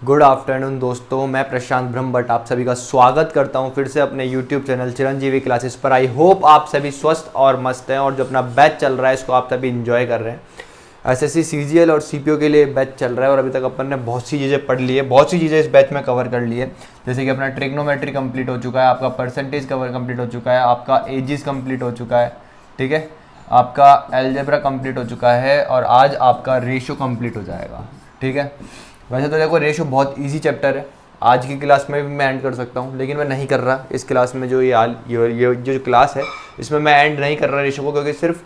Good afternoon दोस्तों, मैं प्रशांत ब्रह्म भट्ट आप सभी का स्वागत करता हूं फिर से अपने यूट्यूब चैनल चिरंजीवी क्लासेस पर। आई होप आप सभी स्वस्थ और मस्त हैं और जो अपना बैच चल रहा है इसको आप सभी इंजॉय कर रहे हैं। एसएससी सीजीएल और सीपीओ के लिए बैच चल रहा है और अभी तक अपन ने बहुत सी चीज़ें पढ़ ली है, बहुत सी चीज़ें इस बैच में कवर कर ली है। जैसे कि अपना ट्रिग्नोमेट्री कंप्लीट हो चुका है, आपका परसेंटेज कवर कंप्लीट हो चुका है, आपका एजिस कंप्लीट हो चुका है, ठीक है, आपका एलजेब्रा कंप्लीट हो चुका है और आज आपका रेशो कंप्लीट हो जाएगा, ठीक है। वैसे तो देखो रेशो बहुत इजी चैप्टर है, आज की क्लास में भी मैं एंड कर सकता हूँ, लेकिन मैं नहीं कर रहा इस क्लास में। जो ये जो क्लास है इसमें मैं एंड नहीं कर रहा रेशो को, क्योंकि सिर्फ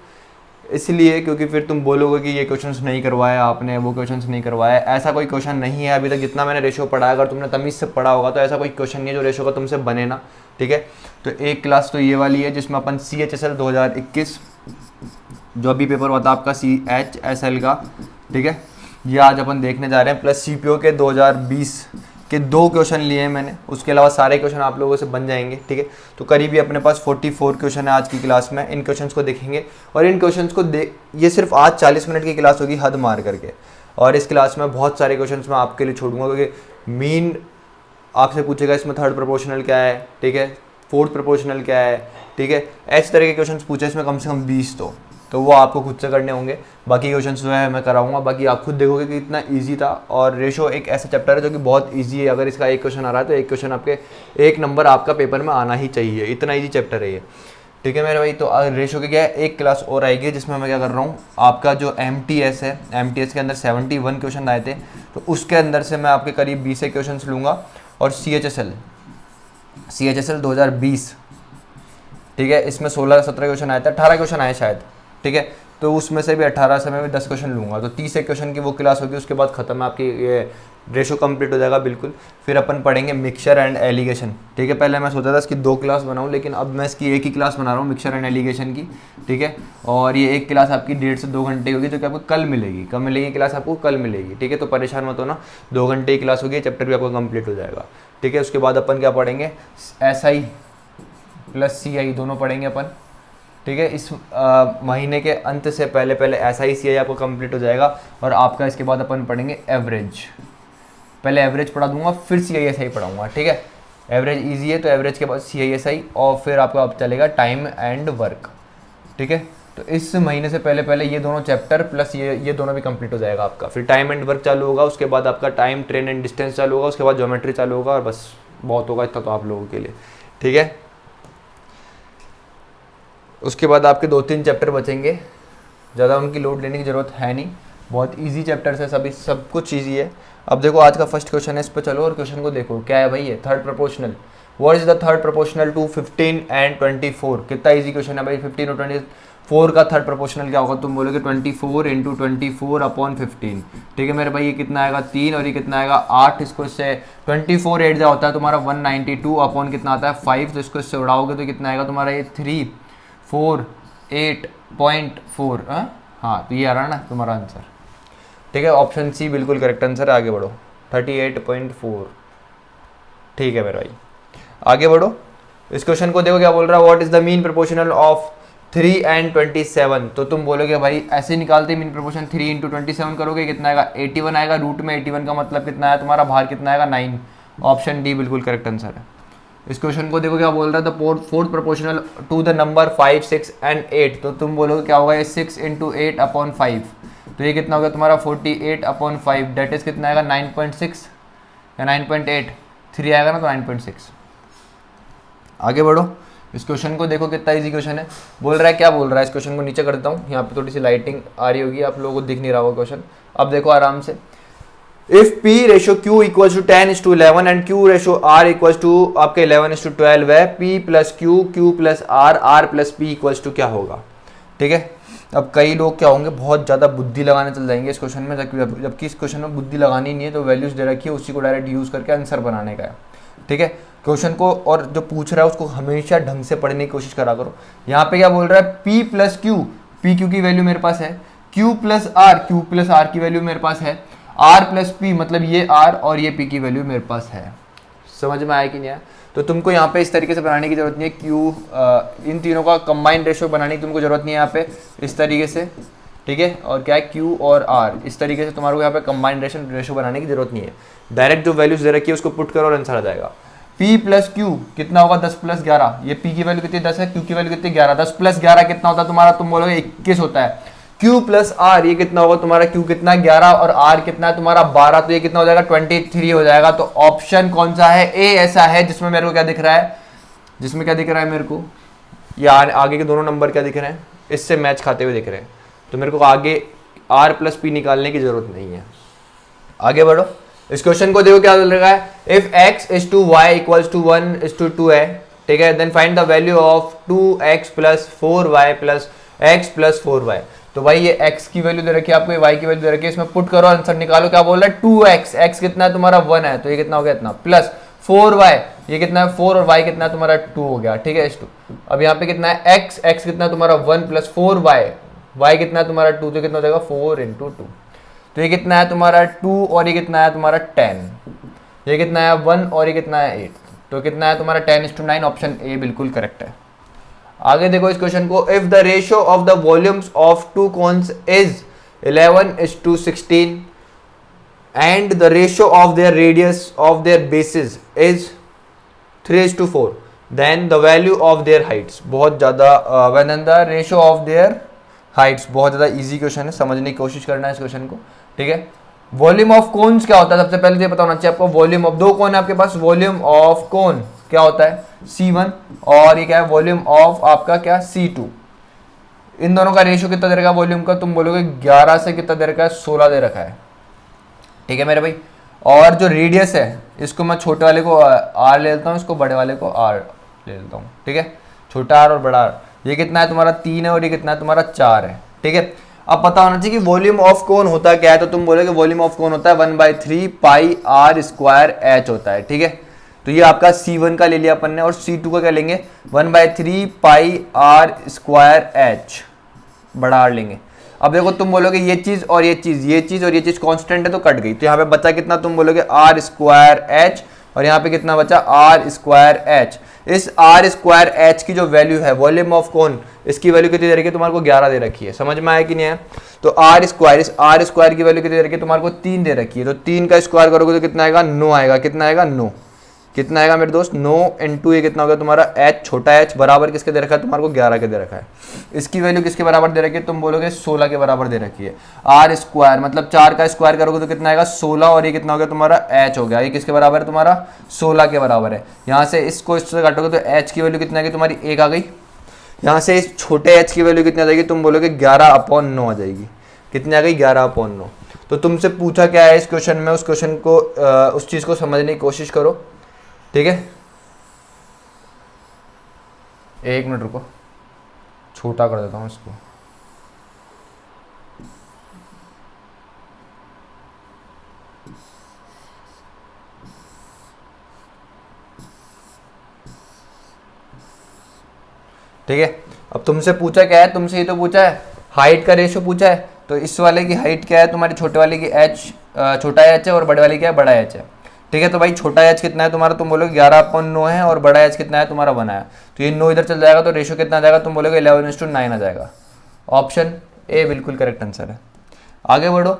इसलिए क्योंकि फिर तुम बोलोगे कि ये क्वेश्चंस नहीं करवाया आपने, वो क्वेश्चंस नहीं करवाया। ऐसा कोई क्वेश्चन नहीं है अभी तक जितना मैंने रेशो पढ़ा है। अगर तुमने तमीज़ से पढ़ा होगा तो ऐसा कोई क्वेश्चन नहीं है जो रेशो का तुमसे बने ना, ठीक है। तो एक क्लास तो ये वाली है जिसमें अपन CHSL 2021 जो अभी पेपर हुआ था आपका CHSL का, ठीक है, ये आज अपन देखने जा रहे हैं। प्लस CPO के 2020 के 2 क्वेश्चन लिए हैं मैंने, उसके अलावा सारे क्वेश्चन आप लोगों से बन जाएंगे, ठीक है। तो करीबी अपने पास 44 क्वेश्चन है आज की क्लास में। इन क्वेश्चंस को देखेंगे और इन क्वेश्चंस को ये सिर्फ आज 40 मिनट की क्लास होगी हद मार करके, और इस क्लास में बहुत सारे क्वेश्चंस मैं आपके लिए छोड़ूंगा, क्योंकि मीन आपसे पूछेगा इसमें थर्ड प्रोपोर्शनल क्या है, ठीक है, फोर्थ प्रोपोर्शनल क्या है, ठीक है। ऐसे तरह के क्वेश्चन पूछे इसमें कम से कम 20 तो वो आपको खुद से करने होंगे। बाकी क्वेश्चन जो है मैं कराऊंगा, बाकी आप खुद देखोगे कि इतना इजी था। और रेशो एक ऐसा चैप्टर है जो कि बहुत इजी है, अगर इसका एक क्वेश्चन आ रहा है तो एक क्वेश्चन आपके 1 नंबर आपका पेपर में आना ही चाहिए, इतना इजी चैप्टर है ये, ठीक है मेरे भाई। तो रेशो के क्या है, एक क्लास और आएगी जिसमें मैं क्या कर रहा हूँ, आपका जो MTS है, MTS के अंदर 71 क्वेश्चन आए थे, तो उसके अंदर से मैं आपके करीब 20 क्वेश्चन लूँगा। और CHSL 2020, ठीक है, इसमें 16-17 क्वेश्चन आए थे, 18 क्वेश्चन आए शायद, ठीक है। तो उसमें से भी 18 से मैं भी 10 क्वेश्चन लूँगा, तो 30 क्वेश्चन की वो क्लास होगी। उसके बाद खत्म है आपकी ये रेशो कंप्लीट हो जाएगा बिल्कुल। फिर अपन पढ़ेंगे मिक्सचर एंड एलिगेशन, ठीक है। पहले मैं सोचा था इसकी 2 क्लास बनाऊँ, लेकिन अब मैं इसकी एक ही क्लास बना रहा हूँ मिक्सचर एंड एलिगेशन की, ठीक है। और ये एक क्लास आपकी 1.5 से 2 घंटे होगी, जो कि आपको कल मिलेगी, कब मिलेगी क्लास आपको, कल मिलेगी, ठीक है। तो परेशान मत होना, 2 घंटे की क्लास होगी, चैप्टर भी आपका कंप्लीट हो जाएगा, ठीक है। उसके बाद अपन क्या पढ़ेंगे, SI प्लस CI दोनों पढ़ेंगे अपन, ठीक है। इस महीने के अंत से पहले SI CI आपको कंप्लीट हो जाएगा। और आपका इसके बाद अपन पढ़ेंगे एवरेज, पहले एवरेज पढ़ा दूंगा फिर CI SI पढ़ाऊंगा, ठीक है। एवरेज इजी है तो एवरेज के बाद CI SI, और फिर आपका अब चलेगा टाइम एंड वर्क, ठीक है। तो इस महीने से पहले ये दोनों चैप्टर प्लस ये दोनों भी कंप्लीट हो जाएगा आपका। फिर टाइम एंड वर्क चालू होगा, उसके बाद आपका टाइम ट्रेन एंड डिस्टेंस चालू होगा, उसके बाद ज्योमेट्री चालू होगा, और बस बहुत होगा इतना तो आप लोगों के लिए, ठीक है। उसके बाद आपके 2-3 चैप्टर बचेंगे, ज़्यादा उनकी लोड लेने की ज़रूरत है नहीं, बहुत इजी चैप्टर्स है, सब कुछ इजी है। अब देखो आज का फर्स्ट क्वेश्चन है, इस पर चलो और क्वेश्चन को देखो क्या है भाई। ये third proportional, what is the third proportional to 15 and 24। कितना इजी क्वेश्चन है भाई। 15 और 24 का थर्ड प्रोपोर्शनल क्या होगा, तुम बोलोगे 24 × 24 अपॉन 15, ठीक है मेरे भाई। ये कितना आएगा 3 और ये कितना आएगा 8। इसको इससे 24 8 होता है तुम्हारा 192 अपॉन कितना आता है 5, तो इसको इससे उड़ाओगे तो कितना आएगा तुम्हारा ये 348.4। हाँ तो ये आ रहा है ना तुम्हारा आंसर, ठीक है। ऑप्शन C बिल्कुल करेक्ट आंसर है। आगे बढ़ो, 38.4, ठीक है मेरे भाई, आगे बढ़ो। इस क्वेश्चन को देखो क्या बोल रहा है, what is the mean proportional of 3 and 27। तो तुम बोलोगे भाई ऐसे निकालते मीन प्रोपोर्शन 3 × 27 करोगे कितना आएगा 81 आएगा। रूट में 81 का मतलब कितना है तुम्हारा, बाहर कितना आएगा 9। ऑप्शन D बिल्कुल करेक्ट आंसर है। इस क्वेश्चन को देखो क्या बोल रहा है, the fourth proportional to the number 5 6 and 8। तो तुम बोलोगे क्या होगा, ये 6 × 8 अपॉन 5, तो ये कितना होगा तुम्हारा 48 अपॉन 5, डेट इज कितना आएगा 9.6 या 9.8, 3 आएगा ना तो 9.6। आगे बढ़ो, इस क्वेश्चन को देखो कितना इजी क्वेश्चन है। बोल रहा है क्या बोल रहा है, इस क्वेश्चन को नीचे कर देता हूँ, यहाँ पे थोड़ी सी लाइटिंग आ रही होगी, आप लोगों को दिख नहीं रहा होगा क्वेश्चन। अब देखो आराम से, if P ratio Q equals to 10:11 and Q ratio R equals to आपके 11:12 है, P plus Q plus R plus P equals to क्या होगा, ठीक है। अब कई लोग क्या होंगे, बहुत ज़्यादा बुद्धि लगाने चल जाएंगे इस क्वेश्चन में, जबकि इस क्वेश्चन में बुद्धि लगानी नहीं है, तो वैल्यूज दे रखी है उसी को डायरेक्ट यूज़ करके आंसर बनाने का है, ठीक है। क्वेश्चन को और जो पूछ रहा है उसको हमेशा ढंग से पढ़ने की कोशिश करा करो। यहाँ पे क्या बोल रहा है, P plus Q, P Q की वैल्यू मेरे पास है, Q प्लस R की वैल्यू मेरे पास है, R प्लस P मतलब ये R और ये P की वैल्यू मेरे पास है। समझ में आया कि नहीं आया। तो तुमको यहाँ पे इस तरीके से बनाने की जरूरत नहीं है, Q इन तीनों का कंबाइंड रेशो बनाने की तुमको जरूरत नहीं है यहाँ पे इस तरीके से, ठीक है, और क्या है Q और R। इस तरीके से तुम्हारे को यहाँ पे कंबाइंड रेशो बनाने की जरूरत नहीं है, डायरेक्ट जो वैल्यूज दे रखी है उसको पुट करो और आंसर आ जाएगा। P प्लस Q कितना होगा 10 प्लस 11, ये P की वैल्यू कितनी 10 है, Q की वैल्यू कितनी 11, 10 प्लस 11 कितना होता है तुम्हारा, तुम बोलोगे 21 होता है। Q प्लस R ये कितना होगा तुम्हारा, Q कितना 11 और R कितना है तुम्हारा 12, तो ये कितना हो जाएगा 23 हो जाएगा। तो ऑप्शन कौन सा है, ए ऐसा है जिसमें मेरे को क्या दिख रहा है, जिसमें क्या दिख रहा है मेरे को, यार आगे के दोनों नंबर क्या दिख रहे हैं, इससे मैच खाते हुए दिख रहे हैं, तो मेरे को आगे R प्लस P निकालने की जरूरत नहीं है। आगे बढ़ो, इस क्वेश्चन को देखो क्या चल रहा है, if x is to y equals to 1 is to 2 है, ठीक है, then find the value of 2x plus 4y plus x plus 4y। तो भाई ये x की वैल्यू दे रखी है आपको, y की वैल्यू दे रखी है, इसमें पुट करो आंसर निकालो। क्या बोल रहा है 2x, x कितना है तुम्हारा 1 है, तो ये कितना हो गया इतना, प्लस 4y ये कितना है 4 और y कितना है तुम्हारा 2 हो गया, ठीक है इस 2। अब यहाँ पे कितना है x कितना है तुम्हारा 1 प्लस 4y कितना है तुम्हारा 2, तो कितना हो जाएगा 4 इंटू 2, तो ये कितना है तुम्हारा 2 और ये कितना है तुम्हारा 10, ये कितना है 1 और ये कितना है 8, तो कितना है तुम्हारा 10:9, ऑप्शन ए बिल्कुल करेक्ट है। आगे देखो इस क्वेश्चन को, if the ratio of the volumes of to cons is 11:16 and the ratio of their radius of their bases is 3:4, then the value of their heights। बहुत ज़्यादा when the ratio of their heights, बहुत ज़्यादा easy question है, समझने की कोशिश करना है इस क्वेश्चन को, ठीक है। वॉल्यूम ऑफ कोन्स क्या होता है, सबसे पहले ये पता होना चाहिए आपको, वॉल्यूम ऑफ, दो कोन है आपके पास, वॉल्यूम ऑफ कोन क्या होता है C1 और ये क्या है वॉल्यूम ऑफ आपका क्या C2। इन दोनों का रेशियो कितना दे रखा है वॉल्यूम का, तुम बोलोगे 11 से कितना दे रखा है 16 दे रखा है, ठीक है मेरे भाई। और जो रेडियस है इसको मैं छोटे वाले को R ले लेता हूँ, इसको बड़े वाले को R ले लेता हूँ, ठीक है, छोटा R और बड़ा R, ये कितना है तुम्हारा 3 है और ये कितना है तुम्हारा 4 है, ठीक है। अब पता होना चाहिए कि वॉल्यूम ऑफ कोन होता क्या है, तो तुम बोलोगे वॉल्यूम ऑफ कोन होता है 1/3 पाई R स्क्वायर H होता है, ठीक है। तो ये आपका C1 का ले लिया अपन ने, और C2 का क्या लेंगे 1/3 पाई R स्क्वायर H, बड़ा R लेंगे। अब देखो तुम बोलोगे ये चीज और ये चीज और ये चीज कांस्टेंट है तो कट गई, तो यहाँ पे बचा कितना, तुम बोलोगे R स्क्वायर H और यहाँ पे कितना बचा R स्क्वायर H। इस R स्क्वायर H की जो वैल्यू है वॉल्यूम ऑफ कोन, इसकी वैल्यू कितनी दे रखी है तुम्हारे को 11 दे रखी है, समझ में आया कि नहीं है। तो R स्क्वायर, इस R स्क्वायर की वैल्यू कितनी दे रखी है तुम्हारे को 3 दे रखी है, तो 3 का स्क्वायर करोगे तो कितना आएगा 9 आएगा, कितना आएगा 9, कितना आएगा मेरे दोस्त 9 इंटू ये कितना होगा तुम्हारा H, छोटा H बराबर किसके दे रखा है तुम्हारे को 11 के दे रखा है। इसकी वैल्यू किसके बराबर दे रखी है, तुम बोलोगे 16 के बराबर दे रखी है। R स्क्वायर मतलब 4 का स्क्वायर करोगे तो कितना आएगा 16 और ये कितना हो गया तुम्हारा H हो गया, ये किसके बराबर है तुम्हारा 16 के बराबर है। यहाँ से इसको इससे काटोगे तो H की वैल्यू कितनी आ गई तुम्हारी 1 आ गई, यहाँ से इस छोटे H की वैल्यू कितनी आ जाएगी, तुम बोलोगे 11/9 आ जाएगी, कितनी आ गई 11/9। तो तुमसे पूछा क्या है इस क्वेश्चन में, उस क्वेश्चन को उस चीज़ को समझने की कोशिश करो, ठीक है। एक मिनट रुको, छोटा कर देता हूँ इसको। ठीक है, अब तुमसे पूछा क्या है, तुमसे ये तो पूछा है हाइट का रेशियो पूछा है, तो इस वाले की हाइट क्या है तुम्हारी, छोटे वाले की H, छोटा H है और बड़े वाले क्या है बड़ा H है, ठीक है। तो भाई छोटा H कितना है तुम्हारा, तुम बोलोगे 11/9 है और बड़ा H कितना है तुम्हारा 1 है, तो ये 9 इधर चल जाएगा तो रेशियो कितना आ जाएगा, तुम बोलोगे 11:9 आ जाएगा। ऑप्शन ए बिल्कुल करेक्ट आंसर है। आगे बढ़ो,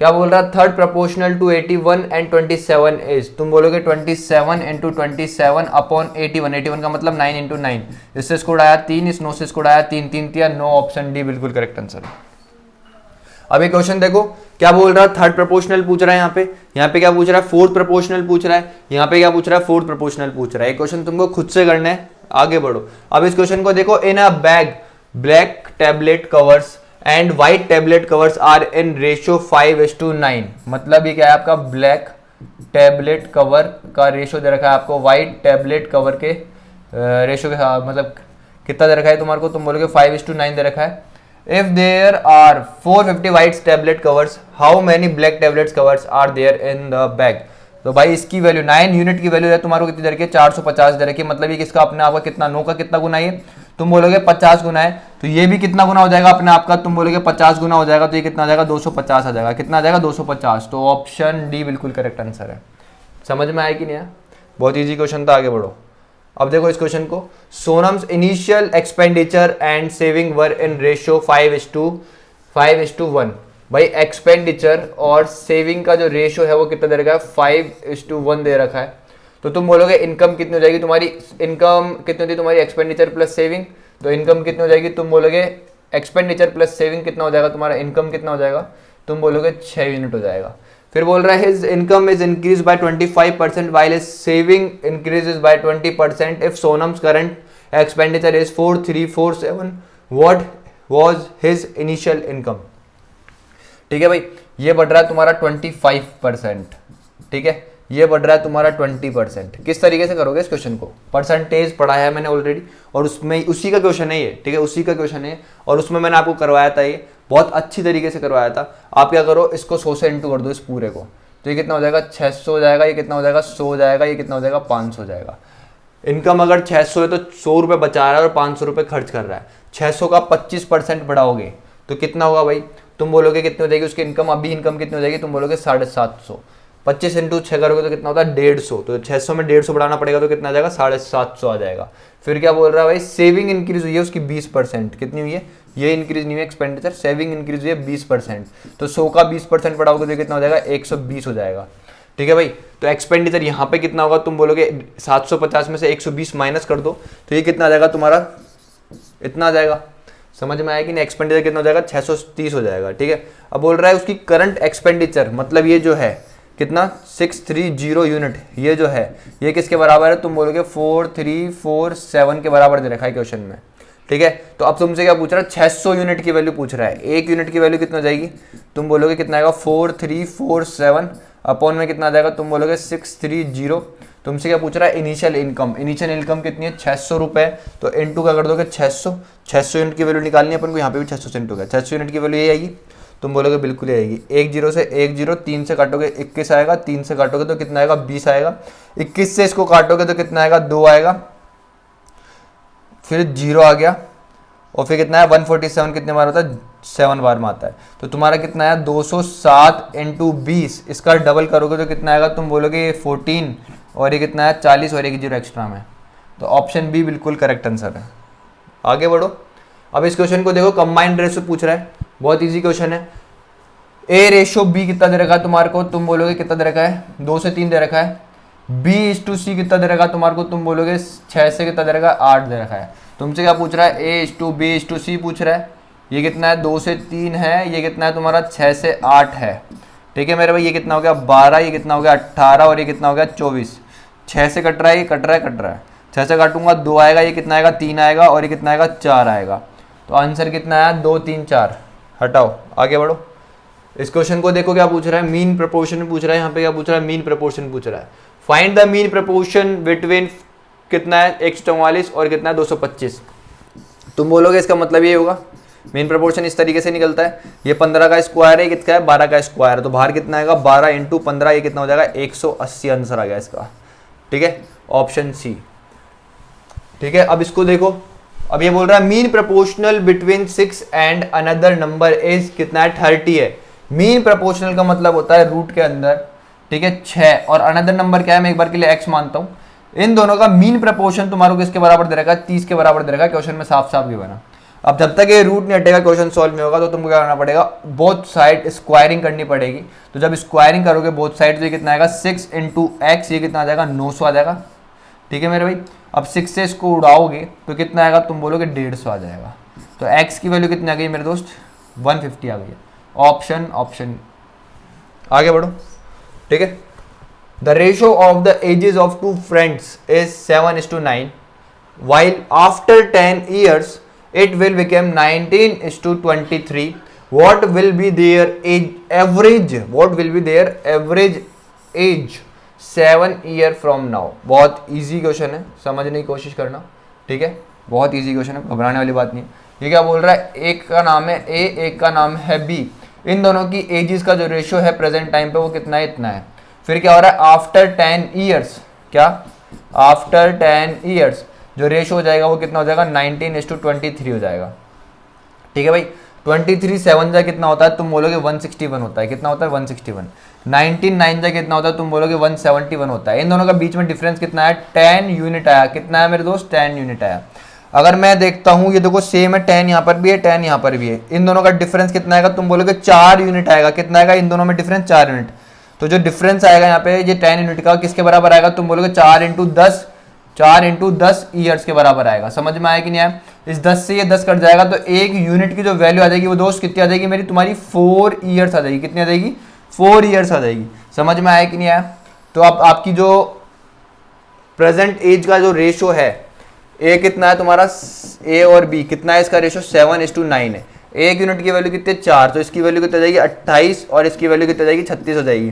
क्या बोल रहा है, third proportional to 81 and 27 is, तुम बोलोगे 27 इंटू 27/81, 81 का मतलब 9 इंटू 9, इससे इसको उड़ाया 3, इस 9 से इसको उड़ाया 3, 3 3 9, option D correct correct answer है। अब ये क्वेश्चन देखो क्या बोल रहा है, थर्ड प्रोपोर्शनल पूछ रहा है, यहाँ पे क्या पूछ रहा है फोर्थ प्रोपोर्शनल पूछ रहा है, यहाँ पे क्या पूछ रहा है फोर्थ प्रोपोर्शनल पूछ रहा है। ये क्वेश्चन तुमको खुद से करना है, आगे बढ़ो। अब इस क्वेश्चन को देखो, in a bag black tablet covers and white tablet covers are in ratio 5:9, मतलब ये क्या है आपका ब्लैक टैबलेट कवर का रेशियो दे रखा है आपको व्हाइट टैबलेट कवर के रेशियो के साथ, मतलब कितना दे रखा है तुम्हारे को, तुम बोलोगे 5:9 दे रखा है। If there are 450 white tablet covers, how many black tablet covers are there in the bag? तो भाई इसकी वैल्यू 9 यूनिट की वैल्यू है तुम्हारे को कितनी दे रखी है 450 दे रखी है, मतलब ये किसका अपने आप का कितना 9 का कितना गुना है, तुम बोलोगे 50 गुना है, तो ये भी कितना गुना हो जाएगा अपने आप का, तुम बोलोगे 50 गुना हो जाएगा, तो ये कितना आ जाएगा 250 आ जाएगा, कितना आ जाएगा 250। तो option D correct correct answer है। समझ में आया कि नहीं आया, बहुत ईजी क्वेश्चन था। आगे बढ़ो, अब देखो इस क्वेश्चन को, Sonam's initial expenditure and saving were in ratio 5:2, 5:1। भाई एक्सपेंडिचर और सेविंग का जो रेशियो है वो कितना दे रखा है, 5:1 दे रखा है। तो तुम बोलोगे इनकम कितनी हो जाएगी तुम्हारी, इनकम कितनी होती है तुम्हारी, एक्सपेंडिचर प्लस सेविंग, तो इनकम कितनी हो जाएगी, तुम बोलोगे एक्सपेंडिचर प्लस सेविंग कितना हो जाएगा तुम्हारा, इनकम कितना हो जाएगा, तुम बोलोगे 6 यूनिट हो जाएगा। फिर बोल रहा है his income is increase by 25% while his saving increases by 20%। if Sonam's current expenditure is 4347 what was his initial income। ठीक है भाई, ये बढ़ रहा है तुम्हारा 25%, ठीक है, ये बढ़ रहा है तुम्हारा 20%। किस तरीके से करोगे इस क्वेश्चन को, परसेंटेज पढ़ाया है मैंने ऑलरेडी, और उसमें उसी का क्वेश्चन है ये, ठीक है, उसी का क्वेश्चन है, और उसमें मैंने आपको करवाया था, ये बहुत अच्छी तरीके से करवाया था। आप क्या करो, इसको 100 से इंटू कर दो इस पूरे को, तो ये कितना हो जाएगा, 600 हो जाएगा, ये कितना हो जाएगा, 100 हो जाएगा, ये कितना हो जाएगा, 500 हो जाएगा। इनकम अगर 600 है तो 100 रुपये बचा रहा है और 500 रुपये खर्च कर रहा है। 600 का 25% बढ़ाओगे तो कितना होगा भाई, तुम बोलोगे कितनी हो जाएगी उसकी इनकम, अभी इनकम कितनी हो जाएगी, तुम बोलोगे 750। 25 इंटू 6 करोगे तो कितना होता है, 150। तो 600 में 150 बढ़ाना पड़ेगा तो कितना आ जाएगा, 750 आ जाएगा। फिर क्या बोल रहा है भाई, सेविंग इंक्रीज हुई है उसकी 20%, कितनी हुई है, ये इंक्रीज नहीं है एक्सपेंडिचर, सेविंग इंक्रीज हुई है 20%। तो 100 का 20% बढ़ाओगे तो कितना हो जाएगा, 120 हो जाएगा। ठीक है भाई, तो एक्सपेंडिचर यहाँ पे कितना होगा, तुम बोलोगे 750 में से 120 माइनस कर दो तो ये कितना आ जाएगा तुम्हारा, इतना आ जाएगा। समझ में आया कि नहीं, एक्सपेंडिचर कितना हो जाएगा, 630 हो जाएगा। ठीक है, अब बोल रहा है उसकी करंट एक्सपेंडिचर, मतलब ये जो है कितना, 630 यूनिट, ये जो है ये किसके बराबर है, तुम बोलोगे 4347 के बराबर दे रखा है क्वेश्चन में। ठीक है, तो अब तुमसे क्या पूछ रहा है, 600 यूनिट की वैल्यू पूछ रहा है। एक यूनिट की वैल्यू कितना हो जाएगी, तुम बोलोगे कितना आएगा, 4347 अपॉन में कितना आ जाएगा, तुम बोलोगे 630। तुमसे क्या पूछ रहा है, इनिशियल इनकम, इनिशियल इनकम कितनी है, 600 रुपये, तो इंटू क्या कर दोगे, 600 यूनिट की वैल्यू निकालनी है अपन को, यहाँ पे भी 600 से इंटू का, 600 यूनिट की वैल्यू ये आएगी, तुम बोलोगे बिल्कुल ही आएगी। 1 0 से 1 0, 3 से काटोगे 21 आएगा, 3 से काटोगे तो कितना आएगा, 20 आएगा, 21 से इसको काटोगे तो कितना आएगा, 2 आएगा, फिर 0 आ गया, और फिर कितना है 147 कितने बार होता है, 7 बार में आता है। तो तुम्हारा कितना है 207 इंटू 20, इसका डबल करोगे तो कितना आएगा, तुम बोलोगे 14, और ये कितना है 40, और एक 0 एक्स्ट्रा में। तो ऑप्शन बी बिल्कुल करेक्ट आंसर है। आगे बढ़ो, अब इस क्वेश्चन को देखो, कंबाइंड रेशियो पूछ रहा है, बहुत इजी क्वेश्चन है। ए रेशियो बी कितना दे रखा है तुम्हारे को, तुम बोलोगे कितना दे रखा है, 2 से 3 दे रखा है। B/C कितना दे रखा है तुम्हारे को, तुम बोलोगे 6 से कितना दे रखा है, 8 दे रखा है। तुमसे क्या पूछ रहा है, A/B/C पूछ रहा है, ये कितना है 2 से 3 है, ये कितना है तुम्हारा 6 से 8 है। ठीक है मेरे भाई, ये कितना हो गया 12, ये कितना हो गया 18, और ये कितना हो गया 24। 6 से कट रहा है, ये कट रहा है, 6 से काटूंगा 2 आएगा, ये कितना आएगा 3 आएगा, और ये कितना आएगा 4 आएगा। तो आंसर कितना आया, 2 3 4। हटाओ, आगे बढ़ो। इस क्वेश्चन को देखो क्या पूछ रहा है, मीन प्रपोर्शन पूछ रहा है। यहाँ पे क्या पूछ रहा है, मीन प्रपोर्शन पूछ रहा है। Find the mean proportion between कितना है 144 और कितना है 225। तुम बोलोगे इसका मतलब ये होगा, मीन प्रपोर्शन इस तरीके से निकलता है, ये 15 का स्क्वायर है, कितना है 12 का स्क्वायर है, तो बाहर कितना आएगा 12 इंटू 15, ये कितना हो जाएगा 180 आंसर आ गया इसका। ठीक है, ऑप्शन सी। ठीक है, अब इसको देखो, अब ये बोल रहा है mean proportional between 6 and another number is कितना है 30 है। मीन प्रपोर्शनल का मतलब होता है रूट के अंदर, ठीक है 6, और अनदर नंबर क्या है, मैं एक बार के लिए x मानता हूं। इन दोनों का मीन प्रपोर्शन तुम्हारे को किसके बराबर दे रखा है, 30 के बराबर दे रखा है, क्वेश्चन में साफ साफ गिवन है। अब जब तक ये रूट नहीं हटेगा क्वेश्चन सॉल्व नहीं होगा, तो तुमको क्या करना पड़ेगा, बोथ साइड स्क्वायरिंग करनी पड़ेगी। तो जब स्क्वायरिंग करोगे बोथ साइड, तो ये कितना आएगा 6 इंटू एक्स, ये कितना आ जाएगा 900 आ जाएगा। ठीक है मेरे भाई, अब 6 से इसको उड़ाओगे तो कितना आएगा, तुम बोलोगे 150 आ जाएगा। तो x की वैल्यू कितनी आ गई मेरे दोस्त, 150 आ गई है। ऑप्शन आगे बढ़ो। ठीक है, the ratio of the ages of 2 friends is 7:9 while after 10 years it will become 19:23. what will be their average age 7 year from now। बहुत इजी क्वेश्चन है, समझने की कोशिश करना। ठीक है, बहुत इजी क्वेश्चन है, घबराने वाली बात नहीं है। ये क्या बोल रहा है, एक का नाम है ए, एक का नाम है बी, इन दोनों की एजेस का जो रेशियो है प्रेजेंट टाइम पे वो कितना है, इतना है। फिर क्या हो रहा है, आफ्टर 10 ईयर्स, क्या आफ्टर 10 ईयर्स जो रेशियो हो जाएगा वो कितना हो जाएगा 19:23 हो जाएगा। ठीक है भाई, 23 7 जा कितना होता है, तुम बोलोगे 161 होता है। कितना होता है 161। 19 9 जा कितना होता है, तुम बोलोगे 171 होता है। इन दोनों का बीच में डिफरेंस कितना है, 10 यूनिट आया। कितना है मेरे दोस्त, 10 यूनिट आया। अगर मैं देखता हूँ ये देखो सेम है, 10 यहाँ पर भी है, 10 यहाँ पर भी है, इन दोनों का डिफरेंस कितना आएगा, तुम बोलोगे 4 यूनिट आएगा। कितना आएगा इन दोनों में डिफरेंस? 4 यूनिट। तो जो डिफरेंस आएगा यहाँ पे ये 10 यूनिट का किसके बराबर आएगा, तुम बोलोगे 4 इंटू 10, 4 इंटू 10 ईयर्स के बराबर आएगा। समझ में आया कि नहीं आया? इस 10 से ये 10 कट जाएगा तो एक यूनिट की जो वैल्यू आ जाएगी वो दोस्त कितनी आ जाएगी मेरी, तुम्हारी 4 ईयर्स आ जाएगी। कितनी आ जाएगी? 4 ईयर्स आ जाएगी। समझ में आया कि नहीं आया? तो अब आपकी जो प्रेजेंट एज का जो रेशो है, ए कितना है तुम्हारा, ए और बी कितना है, इसका रेशो 7:9 है। एक यूनिट की वैल्यू कितनी है? 4, तो इसकी वैल्यू कितनी आ जाएगी? 28, और इसकी वैल्यू कितनी आ जाएगी? 36 हो जाएगी।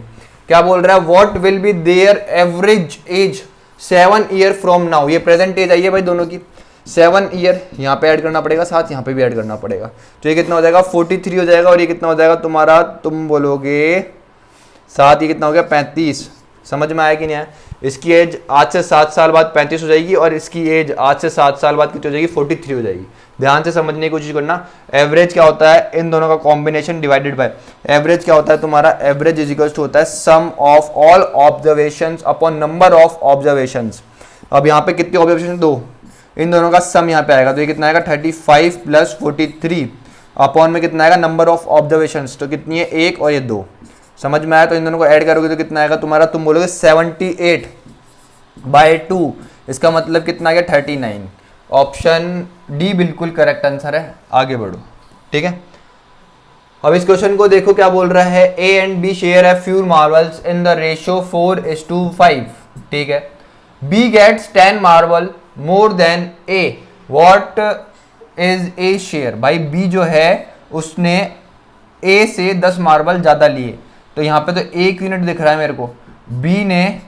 क्या बोल रहा है? What will be there average age 7 year from now. ये प्रेजेंट एज आई है भाई दोनों की, 7 ईयर यहाँ पे ऐड करना पड़ेगा, साथ यहाँ पे भी ऐड करना पड़ेगा। तो ये कितना हो जाएगा? 43 हो जाएगा, और ये कितना हो जाएगा तुम्हारा, तुम बोलोगे साथ, ये कितना हो गया? 35। समझ में आया कि नहीं आया? इसकी एज आज से 7 साल बाद 35 हो जाएगी, और इसकी एज आज से 7 साल बाद कितनी हो जाएगी? 43 हो जाएगी। ध्यान से समझने की कोशिश करना। एवरेज क्या होता है? इन दोनों का कॉम्बिनेशन डिवाइडेड बाय एवरेज क्या होता है तुम्हारा? एवरेज इज इक्वल्स टू होता है sum of all observations upon number of observations. अब यहाँ पे कितने ऑब्जर्वेशन? 2, इन दोनों का सम यहाँ पे आएगा, तो ये कितना आएगा? 35 प्लस 43 अपॉन में कितना आएगा? नंबर ऑफ ऑब्जर्वेशंस, तो कितनी है? 1 और ये 2। समझ में आया? तो इन दोनों को ऐड करोगे तो कितना आएगा तुम्हारा, तुम बोलोगे 78/2। इसका मतलब कितना आ गया? 39। Option D correct correct answer है। आगे बढ़ो, ठीक है। अब इस क्वेश्चन को देखो क्या बोल रहा है। ए एंड बी शेयर है few marbles in the ratio 4:5, ठीक है। B gets 10 marble more than A, what is A share. भाई बी जो है उसने ए से 10 मार्बल ज्यादा लिए, तो यहाँ पे तो 1 यूनिट दिख रहा है मेरे को। बी ने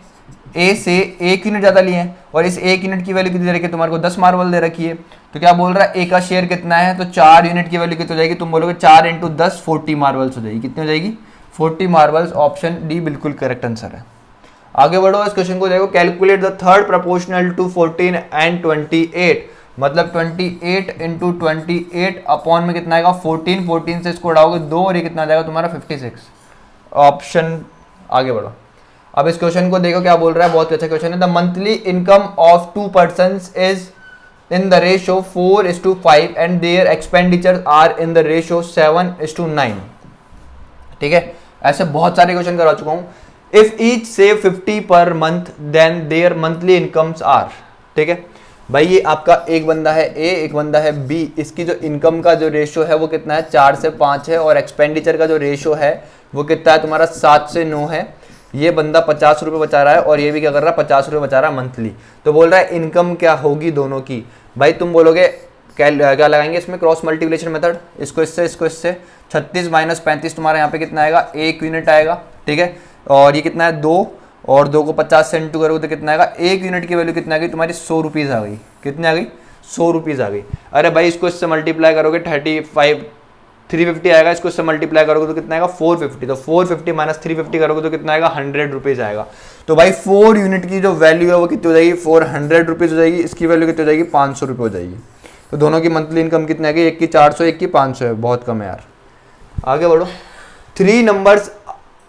ए से 1 यूनिट ज्यादा लिए हैं, और इस 1 यूनिट की वैल्यू कितनी दे रखी है तुम्हारे को? 10 मार्बल दे रखी है। तो क्या बोल रहा है? ए का शेयर कितना है? तो 4 यूनिट की वैल्यू कितनी हो जाएगी? तुम बोलोगे 4 इंटू 10 40 मार्बल्स हो जाएगी। कितनी हो जाएगी? 40 marbles. Option D correct correct answer है। आगे बढ़ो, इस क्वेश्चन को देखो। Calculate the third proportional to 14 and 28, मतलब 28 इंटू 28 अपॉन में कितना आएगा? 14, 14 से इसको उड़ाओगे 2, और ये कितना आ जाएगा तुम्हारा? 56। ऑप्शन, आगे बढ़ो। अब इस क्वेश्चन को देखो क्या बोल रहा है, बहुत अच्छा क्वेश्चन है। The monthly income of 2 persons is in the ratio 4:5 and their expenditure are in the ratio 7:9, ठीक है। ऐसे बहुत सारे क्वेश्चन करा चुका हूं। If each save 50 per month then their monthly incomes are, ठीक है। भाई ये आपका एक बंदा है ए, एक बंदा है बी। इसकी जो इनकम का जो रेशियो है वो कितना है? 4 से 5 है, और एक्सपेंडिचर का जो रेशियो है वो कितना है तुम्हारा? 7 से 9 है। ये बंदा 50 रुपये बचा रहा है, और ये भी क्या कर रहा है? 50 रुपये बचा रहा है मंथली। तो बोल रहा है इनकम क्या होगी दोनों की। भाई तुम बोलोगे क्या लगाएंगे इसमें? Cross multiplication method. इसको इससे, इसको इससे। 36 माइनस 35 तुम्हारा यहाँ पे कितना आएगा? 1 यूनिट आएगा, ठीक है। और ये कितना है? 2, और 2 को 50 से इंटू करोगे तो कितना आएगा? 1 यूनिट की वैल्यू कितना आ गई तुम्हारी? 100 रुपीज़ आ गई। कितनी आ गई? 100 रुपीज़ आ गई। अरे भाई इसको इससे मल्टीप्लाई करोगे 350 आएगा, इसको इससे मल्टीप्लाई करोगे तो कितना आएगा? 450। तो 450 माइनस 350 करोगे तो कितना आएगा? 100 रुपीज़ आएगा। तो भाई 4 यूनिट की जो वैल्यू है वो कितनी हो जाएगी? 400 रुपीज़ हो जाएगी। इसकी वैल्यू कितनी हो जाएगी? 500 रुपये हो जाएगी। तो दोनों की मंथली इनकम कितनी आ गई? एक की 400, एक की 500 है। बहुत कम है यार। आगे बढ़ो। 3 numbers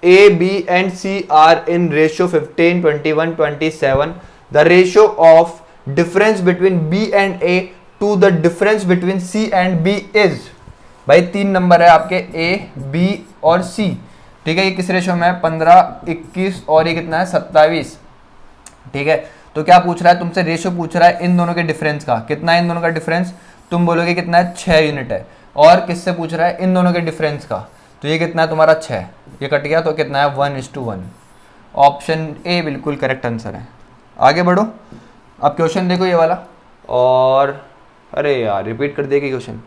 A, B and C are in ratio 15, 21, 27. The ratio of difference between B and A to the difference between C and B is, भाई 3 नंबर है आपके A, B और C, ठीक है। ये किस रेशियो में है? 15, 21 और ये कितना है? 27, ठीक है। तो क्या पूछ रहा है तुमसे? रेशियो पूछ रहा है इन दोनों के डिफरेंस का। कितना है इन दोनों का डिफरेंस? तुम बोलोगे कितना है? 6 यूनिट है। और किससे पूछ रहा है? इन दोनों के डिफरेंस का। तो ये कितना है तुम्हारा? 6, ये कट गया तो कितना है? 1:1। ऑप्शन ए बिल्कुल करेक्ट आंसर है। आगे बढ़ो। अब क्वेश्चन देखो ये वाला, और अरे यार रिपीट कर देगी क्वेश्चन,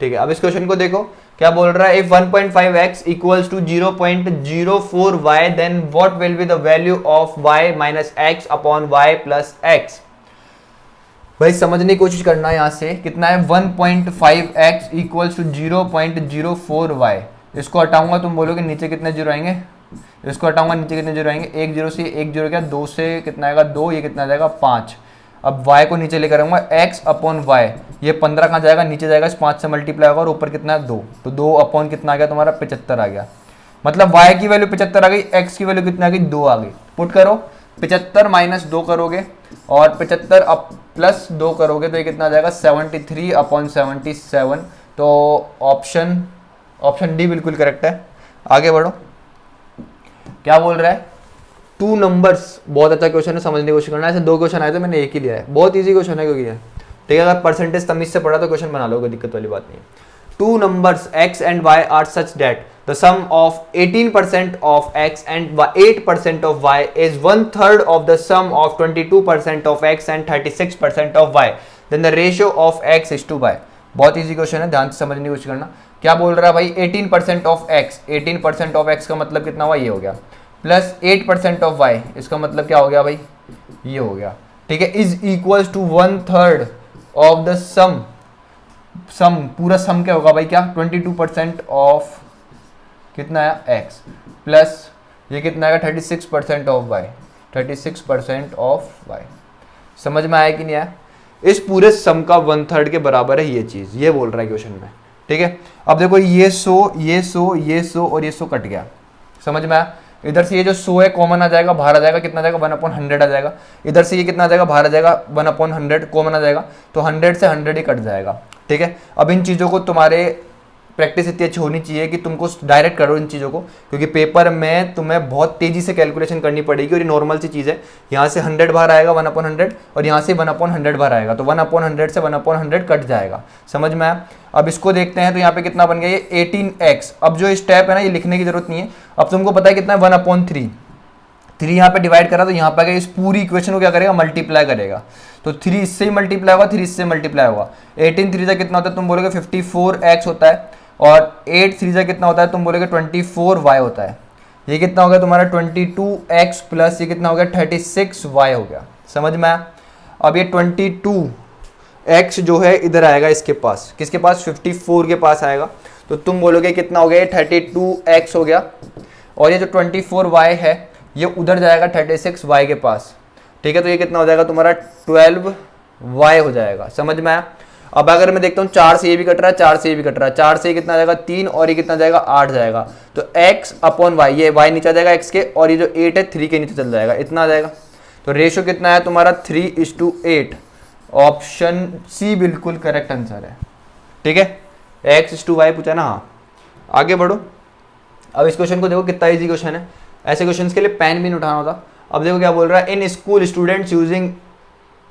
ठीक है। अब इस क्वेश्चन को देखो क्या बोल रहा है। If 1.5x equals to 0.04y then what will be the value of y minus x upon y plus x। भाई समझने की कोशिश करना। यहाँ से कितना है? 1.5x equals to 0.04y। इसको हटाऊंगा, तुम बोलोगे नीचे कितने जीरो आएंगे? इसको हटाऊंगा, नीचे कितने जीरो आएंगे? 1 जीरो से 1 जीरो क्या? 2 से कितना आएगा? 2, ये कितना जाएगा? 5। अब y को नीचे लेकर आऊंगा, x अपॉन y। ये 15 कहाँ जाएगा? नीचे जाएगा, इस 5 से मल्टीप्लाई होगा, और ऊपर कितना है? 2। तो 2 अपॉन कितना आ गया तुम्हारा? 75 आ गया। मतलब y की वैल्यू 75 आ गई, x की वैल्यू कितना आ गई? 2 आ गई। पुट करो, 75 माइनस 2 करोगे और 75 अब प्लस 2 करोगे तो ये कितना आ जाएगा 73/77। तो ऑप्शन डी बिल्कुल करेक्ट है। आगे बढ़ो, क्या बोल रहा है, 2 नंबर्स, बहुत अच्छा क्वेश्चन है, समझने की कोशिश करना। ऐसे 2 क्वेश्चन आए तो मैंने एक ही लिया है, बहुत ईजी क्वेश्चन है क्योंकि है, ठीक है। अगर परसेंटेज तमीज से पढ़ा तो क्वेश्चन बना लो, कोई दिक्कत वाली बात नहीं है। 2 numbers x and y are such that the sum of 18% of x and 8% of y is 1/3 of the sum of 22% of x and 36% of y. Then the ratio of x is to y. बहुत easy question है, ध्यान से समझने की कोशिश करना। क्या बोल रहा है भाई, 18% ऑफ x, 18% ऑफ x का मतलब कितना हुआ, ये हो गया, प्लस 8% ऑफ y, इसका मतलब क्या हो गया भाई, ये हो गया, ठीक है, is equals to 1/3 of the sum पूरा सम क्या होगा भाई, क्या 22% ऑफ कितना है x प्लस ये कितना आएगा 36% ऑफ y, 36% ऑफ y। समझ में आया कि नहीं आया? इस पूरे सम का 1/3 के बराबर है ये चीज, ये बोल रहा है क्वेश्चन में, ठीक है। अब देखो ये 100 और ये 100 कट गया, समझ में आया? इधर से ये जो 100 है कॉमन आ जाएगा, बाहर आ जाएगा, कितना आ जाएगा 1/100 आ जाएगा। इधर से ये कितना आ जाएगा, बाहर आ जाएगा 1/100 कॉमन आ जाएगा, तो 100 से 100 ही कट जाएगा, ठीक है। अब इन चीज़ों को तुम्हारे प्रैक्टिस इतनी अच्छी होनी चाहिए कि तुमको डायरेक्ट करो इन चीज़ों को, क्योंकि पेपर में तुम्हें बहुत तेज़ी से कैलकुलेशन करनी पड़ेगी और ये नॉर्मल सी चीज़ है। यहाँ से 100 बाहर आएगा 1/100 और यहाँ से 1/100 बाहर आएगा, तो 1/100 से 1/100 कट जाएगा, समझ में आया? अब इसको देखते हैं, तो यहाँ पे कितना बन गया, ये 18x। अब जो स्टेप है ना, ये लिखने की जरूरत नहीं है, अब तुमको पता है कितना है 1/3। 3 यहाँ पे डिवाइड करा तो यहाँ पे इस पूरी इक्वेशन को क्या करेगा, मल्टीप्लाई करेगा। तो 3 इससे ही मल्टीप्लाई होगा, 3 इससे मल्टीप्लाई होगा। 18 3 कितना होता है, तुम बोलोगे 54x होता है, और 8 3 कितना होता है, तुम बोलोगे 24y होता है। ये कितना हो गया तुम्हारा 22x प्लस ये कितना हो गया 36y हो गया, समझ में आया? अब ये 22x जो है इधर आएगा, इसके पास, किसके पास, 54 के पास आएगा, तो तुम बोलोगे कितना हो गया, 32x हो गया। और ये जो 24y है ये उधर जाएगा 36y के पास, ठीक है। तो ये कितना हो जाएगा तुम्हारा 12y हो जाएगा, समझ में आया? अब अगर मैं देखता हूँ 4 से ये भी कट रहा है, 4 से ये भी कट रहा है, 4 से ये कितना जाएगा 3 और ये कितना जाएगा 8 जाएगा, तो x/y, ये y नीचे आ जाएगा x के, और ये जो 8 है 3 के नीचे चल जाएगा, इतना आ जाएगा। तो रेशियो कितना है तुम्हारा 3:8। ऑप्शन सी बिल्कुल करेक्ट आंसर है, ठीक है। x/y पूछा ना, हाँ। आगे बढ़ो, अब इस क्वेश्चन को देखो कितना ईजी क्वेश्चन है, ऐसे क्वेश्चन के लिए पेन भी नहीं उठाना होता। अब देखो क्या बोल रहा है, in school students using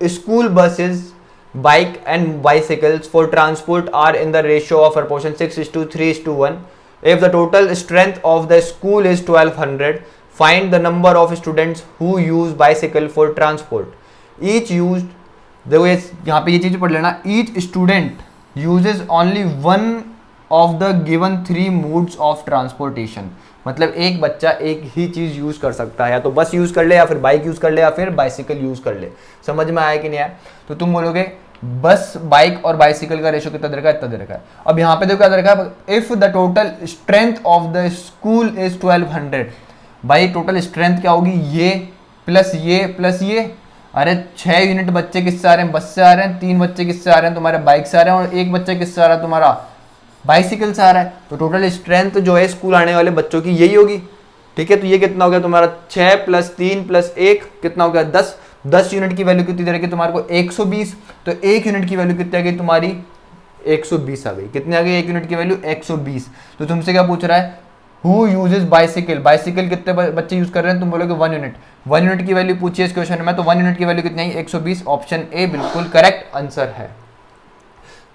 school buses, bike and bicycles for transport are in the ratio of proportion 6:3:1. If the total strength of the school is 1200, find the number of students who use bicycle for transport. Each used, देखो ये यहाँ पे ये चीज पढ़ लेना, each student uses only one of the given 3 modes of transportation. मतलब एक बच्चा एक ही चीज यूज कर सकता है, या तो बस यूज कर ले, या फिर बाइक यूज कर ले, या फिर बाइसिकल यूज कर ले। समझ में आया कि नहीं आया? तो तुम बोलोगे बस, बाइक और बाइसिकल का रेशो कितना दे रखा है, इतना दे रखा है। अब यहाँ पे देखो क्या दे रखा है, if the total strength of the school is 1200, भाई टोटल स्ट्रेंथ क्या होगी, ये प्लस ये प्लस ये। अरे 6 यूनिट बच्चे किससे आ रहे हैं, बस से आ रहे हैं, 3 बच्चे किससे आ रहे हैं, तुम्हारे बाइक से आ रहे हैं, और 1 बच्चा किससे आ रहा है, तुम्हारा बाइसिकल से आ रहा है। तो टोटल स्ट्रेंथ जो है स्कूल आने वाले बच्चों की यही होगी, ठीक है। तो ये कितना हो गया तुम्हारा 6 + 3 + 1 कितना हो गया 10। 10 यूनिट की वैल्यू कितनी दे रखी है तुम्हारे को, 120। तो 1 यूनिट की वैल्यू कितनी आ गई तुम्हारी, 120 आ गई। कितनी आ गई 1 यूनिट की वैल्यू, 120। तो तुमसे क्या पूछ रहा है, हु यूजेस बाइसिकल, बाइसिकल कितने बच्चे यूज कर रहे हैं, तुम बोलोगे 1 यूनिट। 1 यूनिट की वैल्यू पूछिए इस क्वेश्चन में, तो 1 यूनिट की वैल्यू कितनी है, 120। ऑप्शन ए बिल्कुल करेक्ट आंसर है।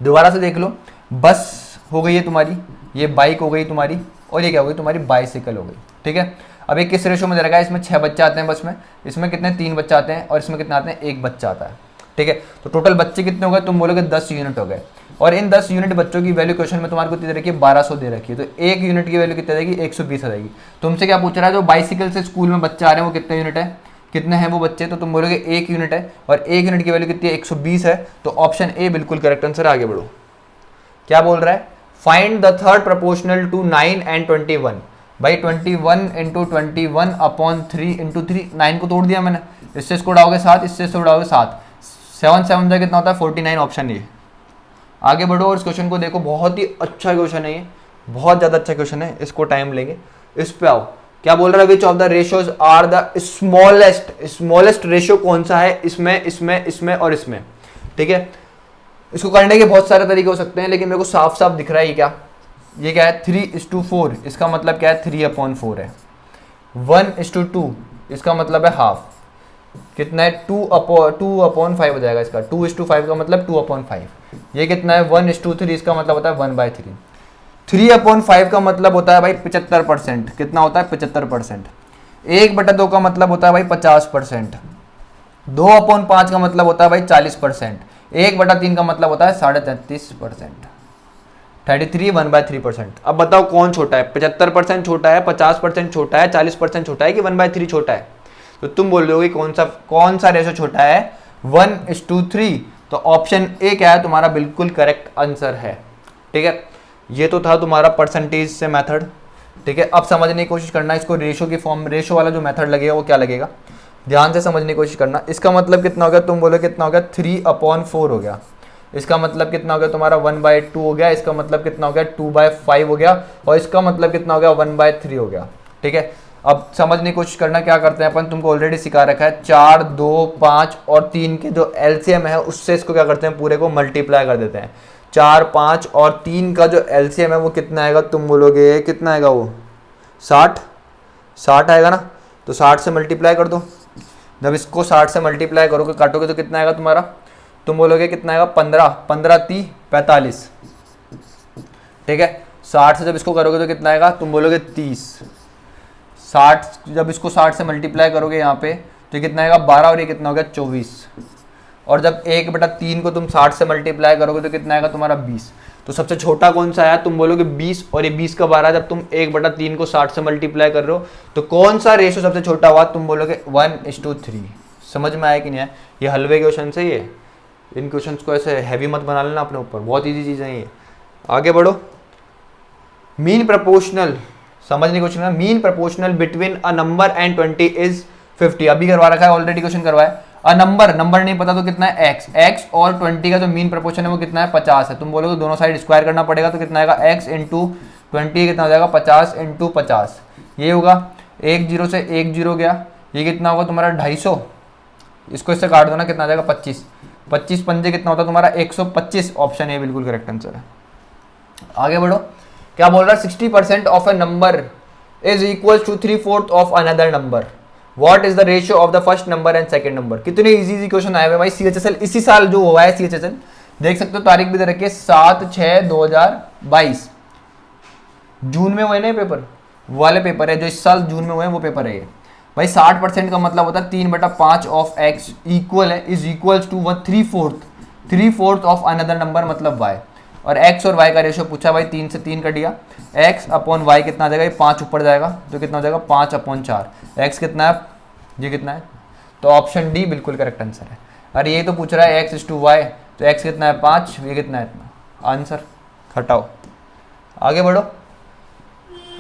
दोबारा से देख लो, बस हो गई है तुम्हारी, ये बाइक हो गई तुम्हारी, और ये क्या हो गई तुम्हारी बाइसिकल हो गई, ठीक है। अब ये किस रेशो में दे रखा है, इसमें 6 बच्चे आते हैं बस में, इसमें कितने 3 बच्चे आते हैं, और इसमें कितने आते हैं 1 बच्चा आता है, ठीक है। तो टोटल बच्चे कितने हो गए, तुम बोलोगे 10 यूनिट हो गए। और इन 10 यूनिट बच्चों की वैल्यू क्वेश्चन में तुम्हारे को कितनी दे रखी है, 1200 दे रखी है। तो 1 यूनिट की वैल्यू कितनी रहेगी, 120 आ जाएगी। तुमसे क्या पूछ रहा है, जो बाइसिकल से स्कूल में बच्चे आ रहे हैं वो कितने यूनिट है, कितने हैं वो बच्चे, तो तुम बोलोगे 1 यूनिट है, और 1 यूनिट की वैल्यू कितनी है, 120 है। तो ऑप्शन ए बिल्कुल करेक्ट आंसर। आगे बढ़ो, क्या बोल रहा है, find the third proportional to 9 and 21। भाई 21 × 21/3 × 3, 9 को तोड़ दिया मैंने, इससे इसको उड़ाओगे 7, इससे इसको उड़ाओगे 7, 7 7 जा कितना होता है 49। ऑप्शन ये। आगे बढ़ो और इस क्वेश्चन को देखो, बहुत ही अच्छा क्वेश्चन है ये, बहुत ज़्यादा अच्छा क्वेश्चन है, इसको टाइम लेंगे। इस पे आओ, क्या बोल रहा है, which of the ratios are the smallest ratio कौन सा है इसमें, इसमें, इसमें और इसमें, ठीक है। इसको करने के बहुत सारे तरीके हो सकते हैं, लेकिन मेरे को साफ साफ दिख रहा है ये क्या है 3:4, इसका मतलब क्या है 3/4 है। 1:2 इसका मतलब है हाफ, कितना है 2/5 हो जाएगा इसका, 2:5 का मतलब 2/5। ये कितना है 1:3, इसका मतलब होता है 1/3। 3/5 का मतलब होता है भाई 75%, कितना होता है 75%। 1/2 का मतलब होता है भाई 50%। 2/5 का मतलब होता है भाई 40%। 1/3 का मतलब होता है 33.5%। 33 1/3%। अब बताओ कौन छोटा है, 75% छोटा है, 50% छोटा है, 40% छोटा है कि 1/3 छोटा है? तो तुम बोल रहे हो कौन सा रेशो छोटा है, 1:3। तो ऑप्शन ए क्या है तुम्हारा, बिल्कुल करेक्ट आंसर है, ठीक है। ये तो था तुम्हारा परसेंटेज से मेथड, ठीक है। अब समझने की कोशिश करना इसको, रेशो की फॉर्म, रेशो वाला जो मेथड लगेगा वो क्या लगेगा, ध्यान से समझने की कोशिश करना। इसका मतलब कितना हो गया, तुम बोलो कितना हो गया 3/4 हो गया। इसका मतलब कितना हो गया तुम्हारा 1/2 हो गया। इसका मतलब कितना हो गया 2/5 हो गया। और इसका मतलब कितना हो गया 1/3 हो गया, ठीक है। अब समझने की कोशिश करना क्या करते हैं अपन, तुमको ऑलरेडी सिखा रखा है 4, 2, 5 और 3 के जो एलसीएम है उससे इसको क्या करते हैं, पूरे को मल्टीप्लाई कर देते हैं। 4, 5 और 3 का जो एलसीएम है वो कितना आएगा, तुम बोलोगे कितना आएगा वो 60 आएगा ना। तो 60 से मल्टीप्लाई कर दो। जब इसको 60 से मल्टीप्लाई करोगे, काटोगे तो कितना आएगा तुम्हारा, तुम बोलोगे कितना आएगा 15 30 45, ठीक है। 60 से जब इसको करोगे तो कितना आएगा, तुम बोलोगे 30। 60 जब इसको 60 से मल्टीप्लाई करोगे यहाँ पे तो कितना आएगा 12 और ये कितना हो गया 24। और जब 1/3 को तुम 60 से मल्टीप्लाई करोगे तो कितना आएगा तुम्हारा 20। तो सबसे छोटा कौन सा आया, तुम बोलोगे 20 और ये 20 का 12। जब तुम 1/3 को 60 से मल्टीप्लाई कर रहे हो तो कौन सा रेशो सबसे छोटा हुआ, तुम बोलोगे 1:3। समझ में आया कि नहीं आया? ये हलवे के क्वेश्चन है ये, इन क्वेश्चंस को ऐसे हैवी मत बना लेना अपने ऊपर, बहुत इजी चीज़ें हैं ये। आगे बढ़ो। मीन प्रोपोर्शनल समझने की कोशिश करना। Mean proportional between a number and 20 is 50। अभी करवा रखा है, ऑलरेडी क्वेश्चन करवाया। अ नंबर नहीं पता तो कितना है x और 20 का जो मीन प्रोपोर्शन है वो कितना है 50 है। तुम बोलोगे दोनों साइड स्क्वायर करना पड़ेगा तो कितना आएगा x × 20 कितना हो जाएगा 50 × 50। ये होगा 1 0 से 1 0 गया, ये कितना होगा तुम्हारा 250। इसको इससे काट दो ना, कितना आ जाएगा 25। 25 पंजे कितना होता है तुम्हारा 125। ऑप्शन ए बिल्कुल करेक्ट आंसर है। आगे बढ़ो। क्या बोल रहा है 60% of a number is equal to 3/4 of another number. What is the ratio of the first number and second number. कितने इजी क्वेश्चन आए हुए भाई। CHSL इसी साल जो हुआ है CHSL, देख सकते हो तारीख भी दे रखी है 7/6/2022। जून में हुए ना पेपर, वाले पेपर है जो इस साल जून में हुए हैं वो पेपर है ये भाई। 60% का मतलब होता है 3/5 ऑफ x इक्वल है is equals to 3/4 of another number मतलब y। और x और y का रेशियो पूछा भाई, 3 से 3 कट गया। x/y कितना आ जाएगा, ये 5 ऊपर जाएगा तो कितना हो जाएगा 5/4। x कितना है, ये कितना है, तो option D correct correct answer है। अरे ये तो पूछ रहा है x/y, तो x कितना है 5, ये कितना है इतना, आंसर हटाओ। आगे बढ़ो।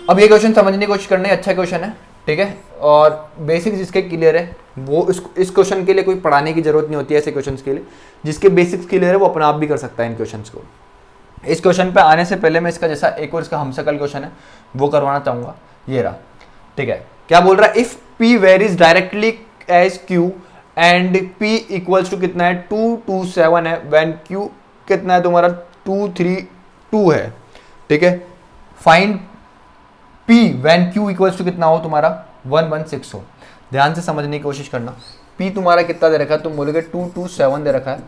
अब ये क्वेश्चन समझने की कोशिश करना है, अच्छा क्वेश्चन है, ठीक है। और बेसिक्स जिसके क्लियर है वो इस क्वेश्चन के लिए कोई पढ़ाने की जरूरत नहीं होती है। ऐसे क्वेश्चंस के लिए जिसके बेसिक्स क्लियर है वो अपना आप भी कर सकता है इन क्वेश्चंस को। इस क्वेश्चन पे आने से पहले मैं इसका जैसा एक और इसका हमशक्ल क्वेश्चन है वो करवाना चाहूँगा। ये रहा, ठीक है। क्या बोल रहा है, if P varies directly as Q and P equals to कितना है 2 2 7 है, व्हेन Q कितना है तुम्हारा 2 3 2 है, ठीक है। Find P when Q equals to कितना हो तुम्हारा 1 1 6 हो। ध्यान से समझने की कोशिश करना। P तुम्हारा कितना दे रखा है, तुम बोलोगे 2 2 7 दे रखा है।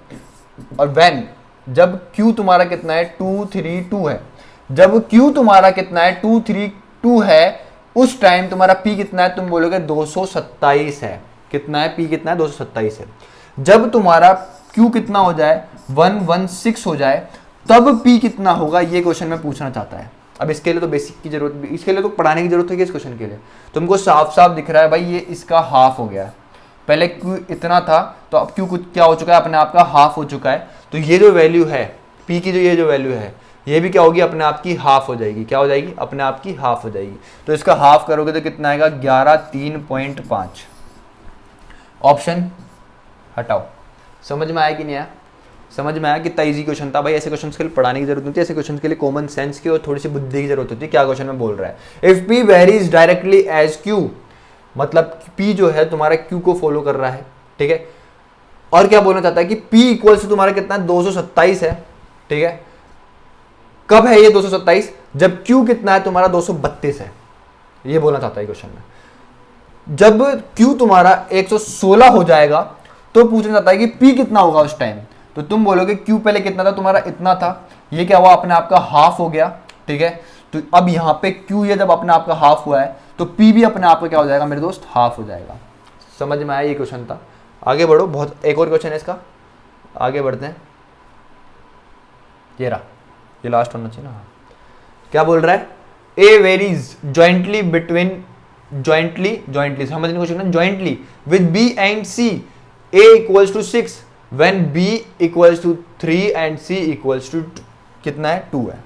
और व्हेन जब Q तुम्हारा कितना है 2 3 2 है, जब Q तुम्हारा कितना है 2 3 2 है, उस टाइम तुम्हारा P कितना है, तुम बोलोगे 227 है। कितना है P कितना है 227 है। जब तुम्हारा Q कितना हो जाए 116 हो जाए तब P कितना होगा, ये क्वेश्चन में पूछना चाहता है। अब इसके लिए तो बेसिक की जरूरत भी, इसके लिए तो पढ़ाने की जरूरत है। इस क्वेश्चन के लिए तुमको साफ साफ दिख रहा है भाई, ये इसका हाफ हो गया है। पहले Q इतना था तो अब Q क्या हो चुका है, अपने आप का हाफ हो चुका है। तो ये जो वैल्यू है P की, जो ये जो वैल्यू है ये भी क्या होगी, अपने आप की हाफ हो जाएगी। क्या हो जाएगी, अपने आप की हाफ हो जाएगी। तो इसका हाफ करोगे तो कितना आएगा 11 3.5। ऑप्शन हटाओ। समझ में आया कि नहीं आया? समझ में आया कितना इजी क्वेश्चन था भाई। ऐसे क्वेश्चन के लिए पढ़ाने की जरूरत नहीं होती, ऐसे क्वेश्चन के लिए कॉमन सेंस की और थोड़ी सी बुद्धि की जरूरत होती है। क्या क्वेश्चन में बोल रहा है, if P varies directly as Q, मतलब P जो है तुम्हारा Q को फॉलो कर रहा है, ठीक है। और क्या बोलना चाहता है कि P इक्वल से तुम्हारा कितना है 227 है, ठीक है। कब है ये 227, जब Q कितना है तुम्हारा 232 है, ये बोलना चाहता है क्वेश्चन में। जब Q तुम्हारा 116 हो जाएगा तो पूछना चाहता है कि P कितना होगा उस टाइम। तो तुम बोलोगे Q पहले कितना था तुम्हारा, इतना था, ये क्या हुआ अपने आप का हाफ हो गया, ठीक है। तो अब यहाँ पे Q ये जब अपने आप का हाफ हुआ है तो P भी अपने आप का क्या हो जाएगा मेरे दोस्त, हाफ हो जाएगा। समझ में आया, ये क्वेश्चन था। आगे बढ़ो, बहुत एक और क्वेश्चन है इसका, आगे बढ़ते हैं। ये रहा, ये लास्ट होना चाहिए ना। क्या बोल रहा है, A varies jointly between, jointly समझने को सीखना, jointly with B and C, A equals to 6 when B equals to 3 and C equals to कितना है 2 है।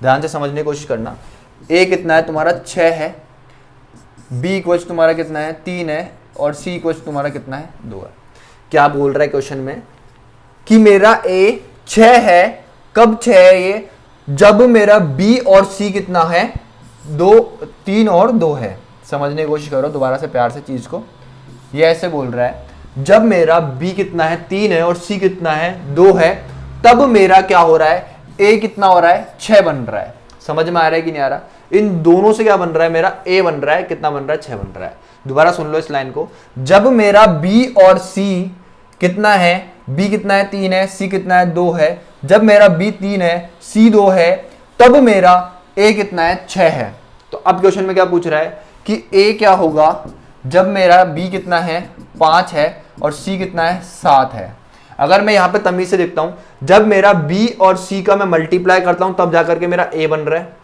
ध्यान से समझने की कोशिश करना। A कितना है तुम्हारा 6 है, B इक्वल्स तुम्हारा कितना है 3 है, और C इक्वल्स तुम्हारा कितना है 2 है। क्या बोल रहा है क्वेश्चन में कि मेरा A 6 है, कब 6 है ये, जब मेरा B और C कितना है 2, 3 और 2 है। समझने की कोशिश करो दोबारा से प्यार से चीज को। ये ऐसे बोल रहा है जब मेरा B कितना है 3 है और C कितना है 2 है, तब मेरा क्या हो रहा है, A कितना हो रहा है 6 बन रहा है। समझ में आ रहा है कि नहीं आ रहा, इन दोनों से क्या बन रहा है, मेरा A बन रहा है, कितना बन रहा है 6 बन रहा है। दोबारा सुन लो इस लाइन को, जब मेरा B और C कितना है, B कितना है 3 है, C कितना है 2 है, जब मेरा B 3 है C 2 है, तब मेरा A कितना है 6 है। तो अब क्वेश्चन में क्या पूछ रहा है कि A क्या होगा जब मेरा B कितना है 5 है और C कितना है 7 है। अगर मैं यहाँ पे तमीज से देखता हूँ, जब मेरा B और C का मैं मल्टीप्लाई करता हूँ तब जाकर के मेरा A बन रहा है,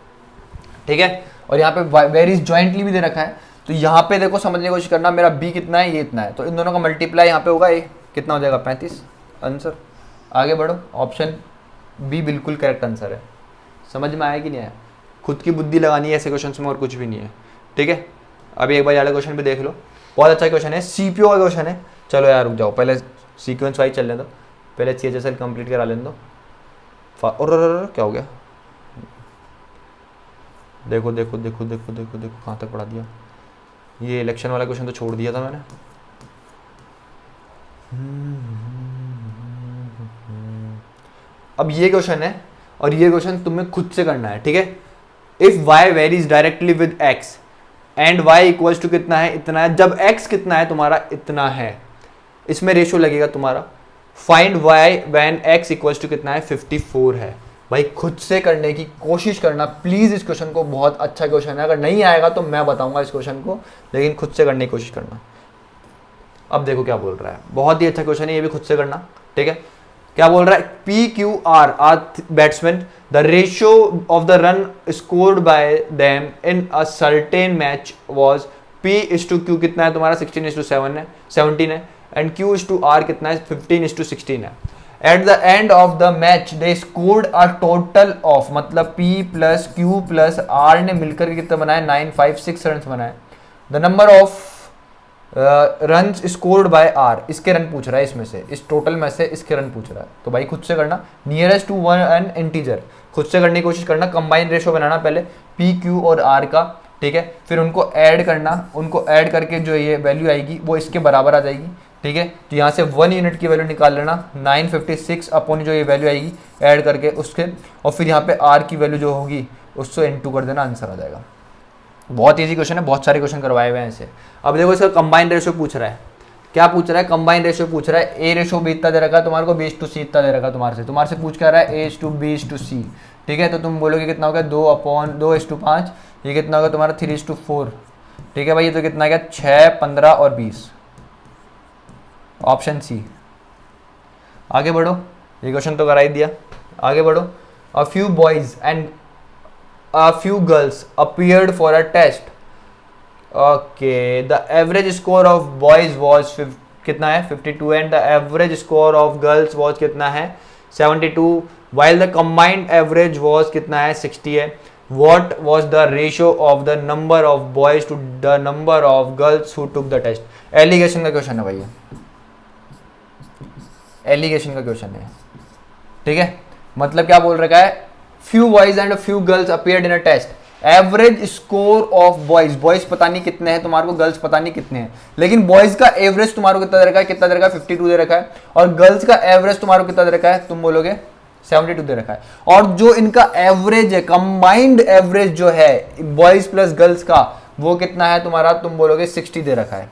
ठीक है। और यहाँ पे वेरीज जॉइंटली भी दे रखा है, तो यहाँ पे देखो समझने की कोशिश करना, मेरा B कितना है, ये इतना है, तो इन दोनों का मल्टीप्लाई यहाँ पे होगा, A कितना हो जाएगा 35 आंसर। आगे बढ़ो, ऑप्शन B बिल्कुल करेक्ट आंसर है। समझ में आया कि नहीं आया, खुद की बुद्धि लगानी है ऐसे क्वेश्चन में और कुछ भी नहीं है, ठीक है। अभी एक बार वाले क्वेश्चन पे देख लो, बहुत अच्छा क्वेश्चन है, सीपीओ का क्वेश्चन है। चलो यार रुक जाओ, पहले सीक्वेंस वाइज चलने दो, पहले CHSL कंप्लीट करा लेने दो। और क्या हो गया, देखो देखो देखो देखो देखो देखो कहाँ तक पढ़ा दिया। ये इलेक्शन वाला क्वेश्चन तो छोड़ दिया था मैंने। अब ये क्वेश्चन है और ये क्वेश्चन तुम्हें खुद से करना है, ठीक है। If y varies directly with x and y equals to कितना है, इतना है, जब x कितना है तुम्हारा, इतना है, इसमें रेशो लगेगा तुम्हारा। Find y when x equals to कितना है 54 है। भाई खुद से करने की कोशिश करना प्लीज इस क्वेश्चन को, बहुत अच्छा क्वेश्चन है। अगर नहीं आएगा तो मैं बताऊंगा इस क्वेश्चन को, लेकिन खुद से करने की कोशिश करना। अब देखो क्या बोल रहा है, बहुत ही अच्छा क्वेश्चन है, ये भी खुद से करना, ठीक है। क्या बोल रहा है, PQR are batsmen, the ratio of the run scored by them in a certain match was P/Q कितना है तुम्हारा 16:7 है, 17 है, एंड Q/R कितना है 15:16 है। At the end of the match they scored a total of, मतलब P plus Q plus R ने मिलकर के कितना बनाया 956 रन बनाए। The number of run scored bye R, इसके रन पूछ रहा है, इसमें से इस टोटल में से इसके रन पूछ रहा है। तो भाई खुद से करना, nearest to one an integer, खुद से करने की कोशिश करना। कंबाइन रेशो बनाना पहले P Q और R का, ठीक है, फिर उनको ऐड करना, उनको ऐड करके जो ये वैल्यू आएगी वो इसके बराबर आ जाएगी, ठीक है। तो यहाँ से 1 यूनिट की वैल्यू निकाल लेना, 956 अपॉन जो ये वैल्यू आएगी ऐड करके उसके, और फिर यहाँ पे R की वैल्यू जो होगी उससे इनटू कर देना, आंसर आ जाएगा। बहुत इजी क्वेश्चन है, बहुत सारे क्वेश्चन करवाए हुए हैं ऐसे। अब देखो इसका कंबाइन रेशियो पूछ रहा है, क्या पूछ रहा है, कंबाइन रेशियो पूछ रहा है। ए रेशियो भी इतना दे रखा है तुम्हारे को, B/C इतना दे रखा है तुम्हारे से पूछ कर रहा है A/B/C, ठीक है। तो तुम बोलोगे कितना हो गया 2/2:5, ये कितना होगा तुम्हारा 3/4, ठीक है भाई। ये तो कितना गया 6, 15 और 20, ऑप्शन C। आगे बढ़ो, ये क्वेश्चन तो करा ही दिया, आगे बढ़ो। A few boys and a few girls appeared for a test. Okay, the average score of boys was कितना है 52 and the average score of girls was कितना है 72, while the combined average was कितना है 60 है। What was the ratio of the number of boys to the number of girls who took the test? Alligation का question है भैया, allegation का question है। ठीक है, मतलब क्या बोल रखा है, few boys and few girls appeared in a test, average score of boys, boys पता नहीं कितने हैं तुम्हारे को, गर्ल्स पता नहीं कितने हैं, लेकिन बॉयज का एवरेज तुम्हारे को कितना दे रखा है, कितना दे रखा है 52 दे रखा है, और गर्ल्स का एवरेज तुम्हारे को कितना दे रखा है, तुम बोलोगे 72 दे रखा है। और जो इनका एवरेज है, कंबाइंड एवरेज जो है बॉयज प्लस गर्ल्स का, वो कितना है तुम्हारा, तुम बोलोगे 60 दे रखा है।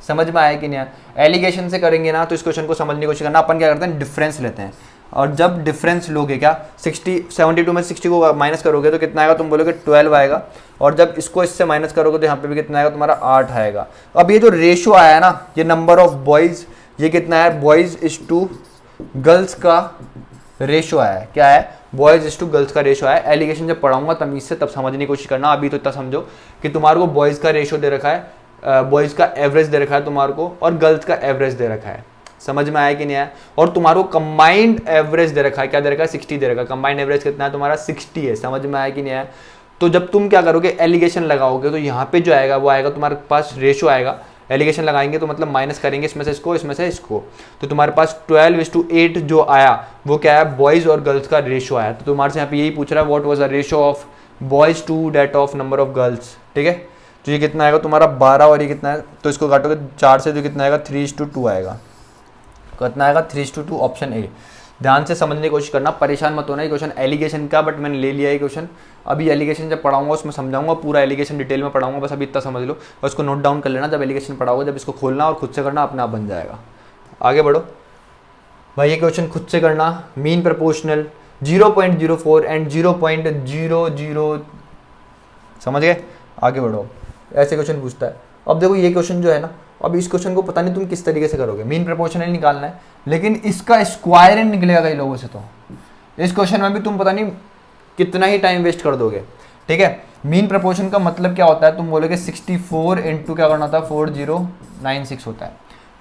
समझ में आया कि नहीं? एलिगेशन से करेंगे ना तो इस क्वेश्चन को समझने की कोशिश करना। अपन क्या करते हैं, डिफरेंस लेते हैं, और जब डिफरेंस लोगे क्या 72 में 60 को माइनस करोगे तो कितना आएगा, तुम बोलोगे 12 आएगा, और जब इसको इससे माइनस करोगे तो यहाँ पे भी कितना आएगा तुम्हारा 8 आएगा। अब ये जो रेशियो आया है ना, ये नंबर ऑफ बॉयज, ये कितना है, बॉयज इज टू गर्ल्स का रेशियो आया है, क्या है, बॉयज इज टू गर्ल्स का रेशियो आया है। एलिगेशन जब पढ़ाऊंगा तमीज से तब समझने की कोशिश करना, अभी तो इतना समझो कि तुम्हारे को बॉयज का रेशियो दे रखा है, बॉयज का एवरेज दे रखा है तुम्हारे को, और गर्ल्स का एवरेज दे रखा है। समझ में आया कि नहीं आया? और तुम्हारे को कंबाइंड एवरेज दे रखा है, क्या दे रखा है, 60 दे रखा है। कंबाइंड एवरेज कितना है तुम्हारा, 60 है। समझ में आया कि नहीं आया? तो जब तुम क्या करोगे, एलिगेशन लगाओगे, तो यहाँ पे जो आएगा वो आएगा तुम्हारे पास रेशियो आएगा। एलिगेशन लगाएंगे तो मतलब माइनस करेंगे इसमें से इसको, इसमें से इसको, तो तुम्हारे पास 12:8 जो आया वो क्या है, बॉयज और गर्ल्स का रेशियो आया। तो तुम्हारे से यहाँ पे यही पूछ रहा है, what was the ratio of boys to that of number of girls. ठीक है, तो ये कितना आएगा तुम्हारा 12, और ये कितना है, तो इसको काटोगे 4 से तो कितना आएगा 3:2 आएगा। कितना आएगा 3:2, ऑप्शन ए। ध्यान से समझने की कोशिश करना, परेशान मत होना। ये क्वेश्चन एलिगेशन का, बट मैंने ले लिया है क्वेश्चन। अभी एलिगेशन जब पढ़ाऊंगा उसमें समझाऊंगा, पूरा एलिगेशन डिटेल में पढ़ाऊंगा, बस अभी इतना समझ लो और इसको नोट डाउन कर लेना। जब एलिगेशन पढ़ाओगे, जब इसको खोलना और खुद से करना, अपने आप बन जाएगा। आगे बढ़ो भाई, ये क्वेश्चन खुद से करना। मीन प्रपोर्शनल 0.04 एंड 0.00, समझ गए? आगे बढ़ो, ऐसे क्वेश्चन पूछता है। अब देखो ये क्वेश्चन जो है ना, अब इस क्वेश्चन को पता नहीं तुम किस तरीके से करोगे, मीन प्रपोर्शनल निकालना है, लेकिन इसका स्क्वायर निकलेगा कई लोगों से। तो इस क्वेश्चन में भी तुम पता नहीं कितना ही टाइम वेस्ट कर दोगे। ठीक है, मीन प्रपोर्शन का मतलब क्या होता है, तुम बोलोगे 64 इंटू क्या करना था, 4096 होता है।